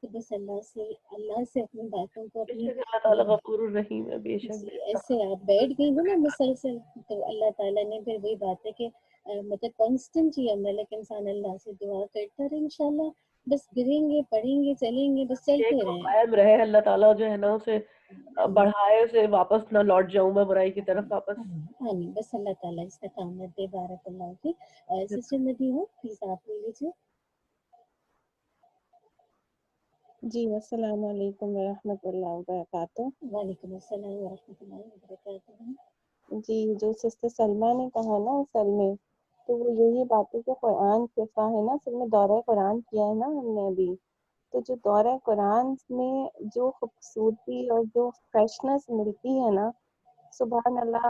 تو بس اللہ سے اپنی باتوں کو بے اپنی شک اللہ تعالیٰ غفور الرحیم ہے، بے شک بے شک. ایسے آپ بیٹھ گئی ہو نا مسلسل، تو اللہ تعالیٰ نے پھر وہی بات ہے کہ مطلب کانسٹنٹ ہی عمل ہے کہ انسان اللہ سے دعا کرتا رہے انشاءاللہ. بس گریں گے پڑھیں گے چلیں گے، بس یہ چلتے کہ وہ رہیں. قائم رہے، اللہ تعالیٰ جو ہے نا اسے بڑھائے، اسے واپس نہ لوٹ جاؤں میں برائی کی طرف واپس. آمین. بس اللہ تعالیٰ استقامت دے. بارک اللہ فیک. سسٹر مدیحہ پلیز آپ لے لیجیے. جی السلام علیکم ورحمۃ اللہ وبرکاتہ. وعلیکم السلام ورحمۃ اللہ وبرکاتہ. جی جو سسٹر سلمیٰ نے کہا نا اصل میں تو وہ یہی بات ہے کہ قرآن شفا ہے نا. اصل میں دورہ قرآن کیا ہے نا ہم نے ابھی، تو جو دورہ قرآن میں جو خوبصورتی اور جو فریشنس ملتی ہے نا، سبحان اللہ،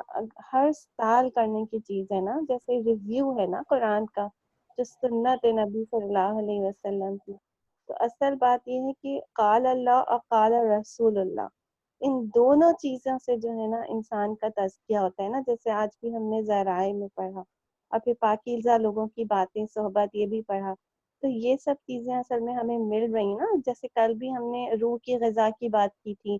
ہر سال کرنے کی چیز ہے نا. جیسے ریویو ہے نا قرآن کا، جو سنت نبی صلی اللہ علیہ وسلم کی. تو اصل بات یہ ہے کہ قال اللہ اور قال رسول اللہ، ان دونوں چیزوں سے جو ہے نا انسان کا تزکیہ ہوتا ہے نا. جیسے آج بھی ہم نے ذرائع میں پڑھا، اور پھر پاکیزہ لوگوں کی باتیں صحبت یہ بھی پڑھا. تو یہ سب چیزیں اصل میں ہمیں مل رہی نا. جیسے کل بھی ہم نے روح کی غذا کی بات کی تھی،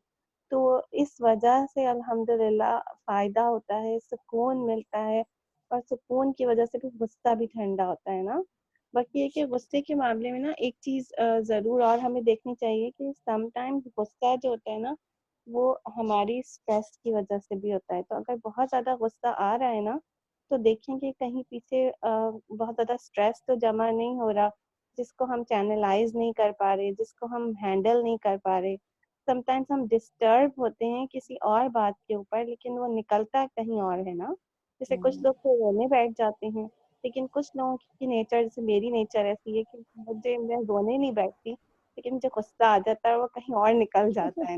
تو اس وجہ سے الحمدللہ فائدہ ہوتا ہے، سکون ملتا ہے، اور سکون کی وجہ سے پھر غصہ بھی ٹھنڈا ہوتا ہے نا. باقی یہ کہ غصے کے معاملے میں نا ایک چیز ضرور اور ہمیں دیکھنی چاہیے کہ سم ٹائم غصہ جو ہوتا ہے نا وہ ہماری اسٹریس کی وجہ سے بھی ہوتا ہے. تو اگر بہت زیادہ غصہ آ رہا ہے نا تو دیکھیں کہ کہیں پیچھے بہت زیادہ اسٹریس تو جمع نہیں ہو رہا، جس کو ہم چینلائز نہیں کر پا رہے، جس کو ہم ہینڈل نہیں کر پا رہے. سم ٹائمس ہم ڈسٹرب ہوتے ہیں کسی اور بات کے اوپر لیکن وہ نکلتا کہیں اور ہے نا. جیسے کچھ لوگ تو رونے بیٹھ جاتے ہیں، لیکن کچھ لوگوں کی نیچر، جیسے میری نیچر ایسی ہے کہ میں رونے نہیں بیٹھتی لیکن مجھے غصہ آ جاتا ہے وہ کہیں اور نکل جاتا ہے.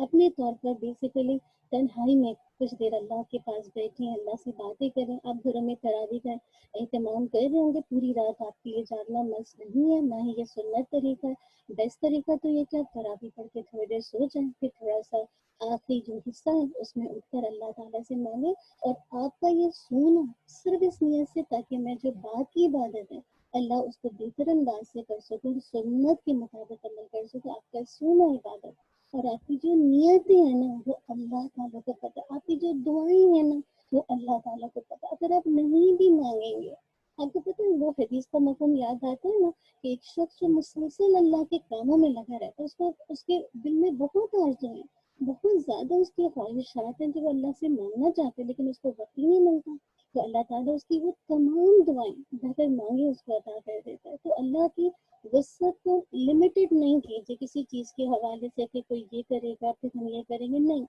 اپنے طور پر بیسیکلی تنہائی میں کچھ دیر اللہ کے پاس بیٹھیں، اللہ سے باتیں کریں. آپ گھروں میں تراویح کا اہتمام کر رہے ہوں گے، پوری رات آپ کے لیے جاگنا مست نہیں ہے، نہ ہی یہ سنت طریقہ ہے. بیسٹ طریقہ تو یہ کہ آپ تراویح پڑھ کے تھوڑی دیر سو جائیں، پھر تھوڑا سا آخری جو حصہ ہے اس میں اٹھ کر اللہ تعالیٰ سے مانگیں. اور آپ کا یہ سونا صرف اس نیت سے تاکہ میں جو بات کی عبادت ہے اللہ اس کو بہتر انداز سے کر سکوں، سنت کے مطابق عمل کر سکوں. آپ کا سونا عبادت اور آپ کی جو نیتیں ہیں نا وہ اللہ تعالیٰ کو پتہ، آپ کی جو دعائیں ہیں نا وہ اللہ تعالیٰ کو پتہ. اگر آپ نہیں بھی مانگیں گے، آپ کو پتہ ہے وہ حدیث کا مفہوم یاد آتا ہے نا کہ ایک شخص جو مسلسل اللہ کے کاموں میں لگا رہتا ہے اس کو اس کے دل میں بہت آرزو ہیں، بہت زیادہ اس کی خواہشات ہیں جو وہ اللہ سے مانگنا چاہتے ہیں لیکن اس کو وقت ہی نہیں ملتا. تو اللہ تعالیٰ اس کی وہ تمام دعائیں بہتر مانگے اس کو عطا کر دیتا ہے. تو اللہ کی وسعت کو لمیٹڈ نہیں کیجیے کسی چیز کے حوالے سے کہ کوئی یہ کرے گا پھر ہم یہ کریں گے، نہیں.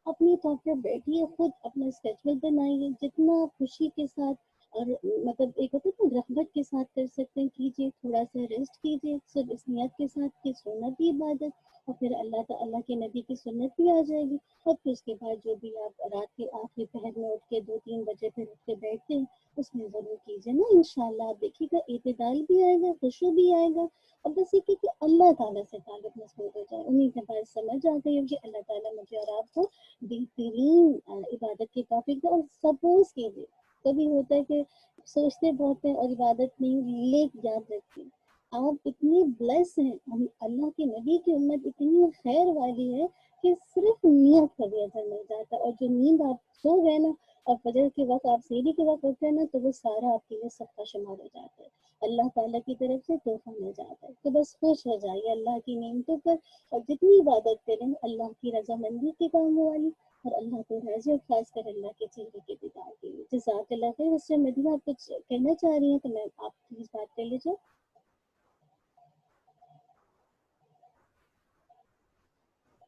اپنی طور پر بیٹھیے، خود اپنا اسکیجول بنائیے، جتنا خوشی کے ساتھ اور مطلب ایک ہوتا ہے نا رغبت کے ساتھ کر سکتے ہیں کیجیے. تھوڑا سا ریسٹ کیجیے صرف اس نیت کے ساتھ کہ سنت کی عبادت اور پھر اللہ تعالیٰ کے نبی کی سنت بھی آ جائے گی. اور پھر اس کے بعد جو بھی آپ رات کے آخری پہر میں اٹھ کے 2-3 بجے پھر اٹھ کے بیٹھتے ہیں اس میں ضرور کیجیے نا. انشاءاللہ آپ دیکھیے گا اعتدال بھی آئے گا، خشوع بھی آئے گا. اور بس یہ کہ اللہ تعالیٰ سے تعلق مضبوط ہو جائے. امید ہے بات سمجھ آ گئی ہوگی. اللہ تعالیٰ مجھے اور آپ کو بہترین عبادت کی توفیق دے. اور سپوز کیجیے کبھی ہوتا ہے کہ سوچتے بہت ہیں اور عبادت نہیں، لیکن یاد رکھیے آپ اتنی بلیس ہیں، ہم اللہ کے نبی کی امت اتنی خیر والی ہے کہ صرف نیت کا بھی اثر مل جاتا ہے. اور جو نیند آپ سو گئے نا اور فجر کے وقت آپ سحری کے وقت اٹھتے ہیں نا تو وہ سارا آپ کے لیے صدقہ شمار ہو جاتا ہے، اللہ تعالیٰ کی طرف سے تحفہ مل جاتا ہے. تو بس خوش ہو جائیے اللہ کی نعمتوں پر اور جتنی عبادت کریں اللہ کی رضامندی کے کاموں والی اور اللہ کو راضی اور خاص کر اللہ کے چہرے کے دیدار کے لیے. جزاک اللہ خیر. اس سے مدینہ آپ کچھ کہنا چاہ رہی ہیں تو میں آپ پلیز بات کر لیجیے.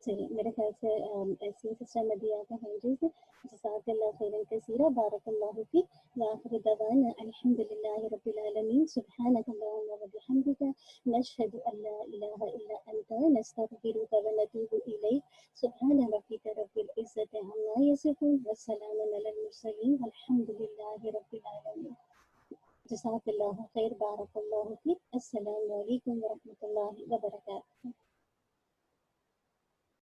چلیے میرے خیال سے ایسی سسٹر مدیہ کا ہاں جی سے جزاک اللہ خیرا کثیرا بارک اللہ فیک وآخر دعوانا الحمد للہ رب العالمین سبحانک اللہم وبحمدک نشہد ان لا الہ الا انت نستغفرک ونتوب الیک سبحان ربک رب العزت عما یصفون وسلام علی المرسلین والحمد للہ رب العالمین. جزاک اللہ خیر بارک اللہ فیک. السلام علیکم ورحمۃ اللہ وبرکاتہ.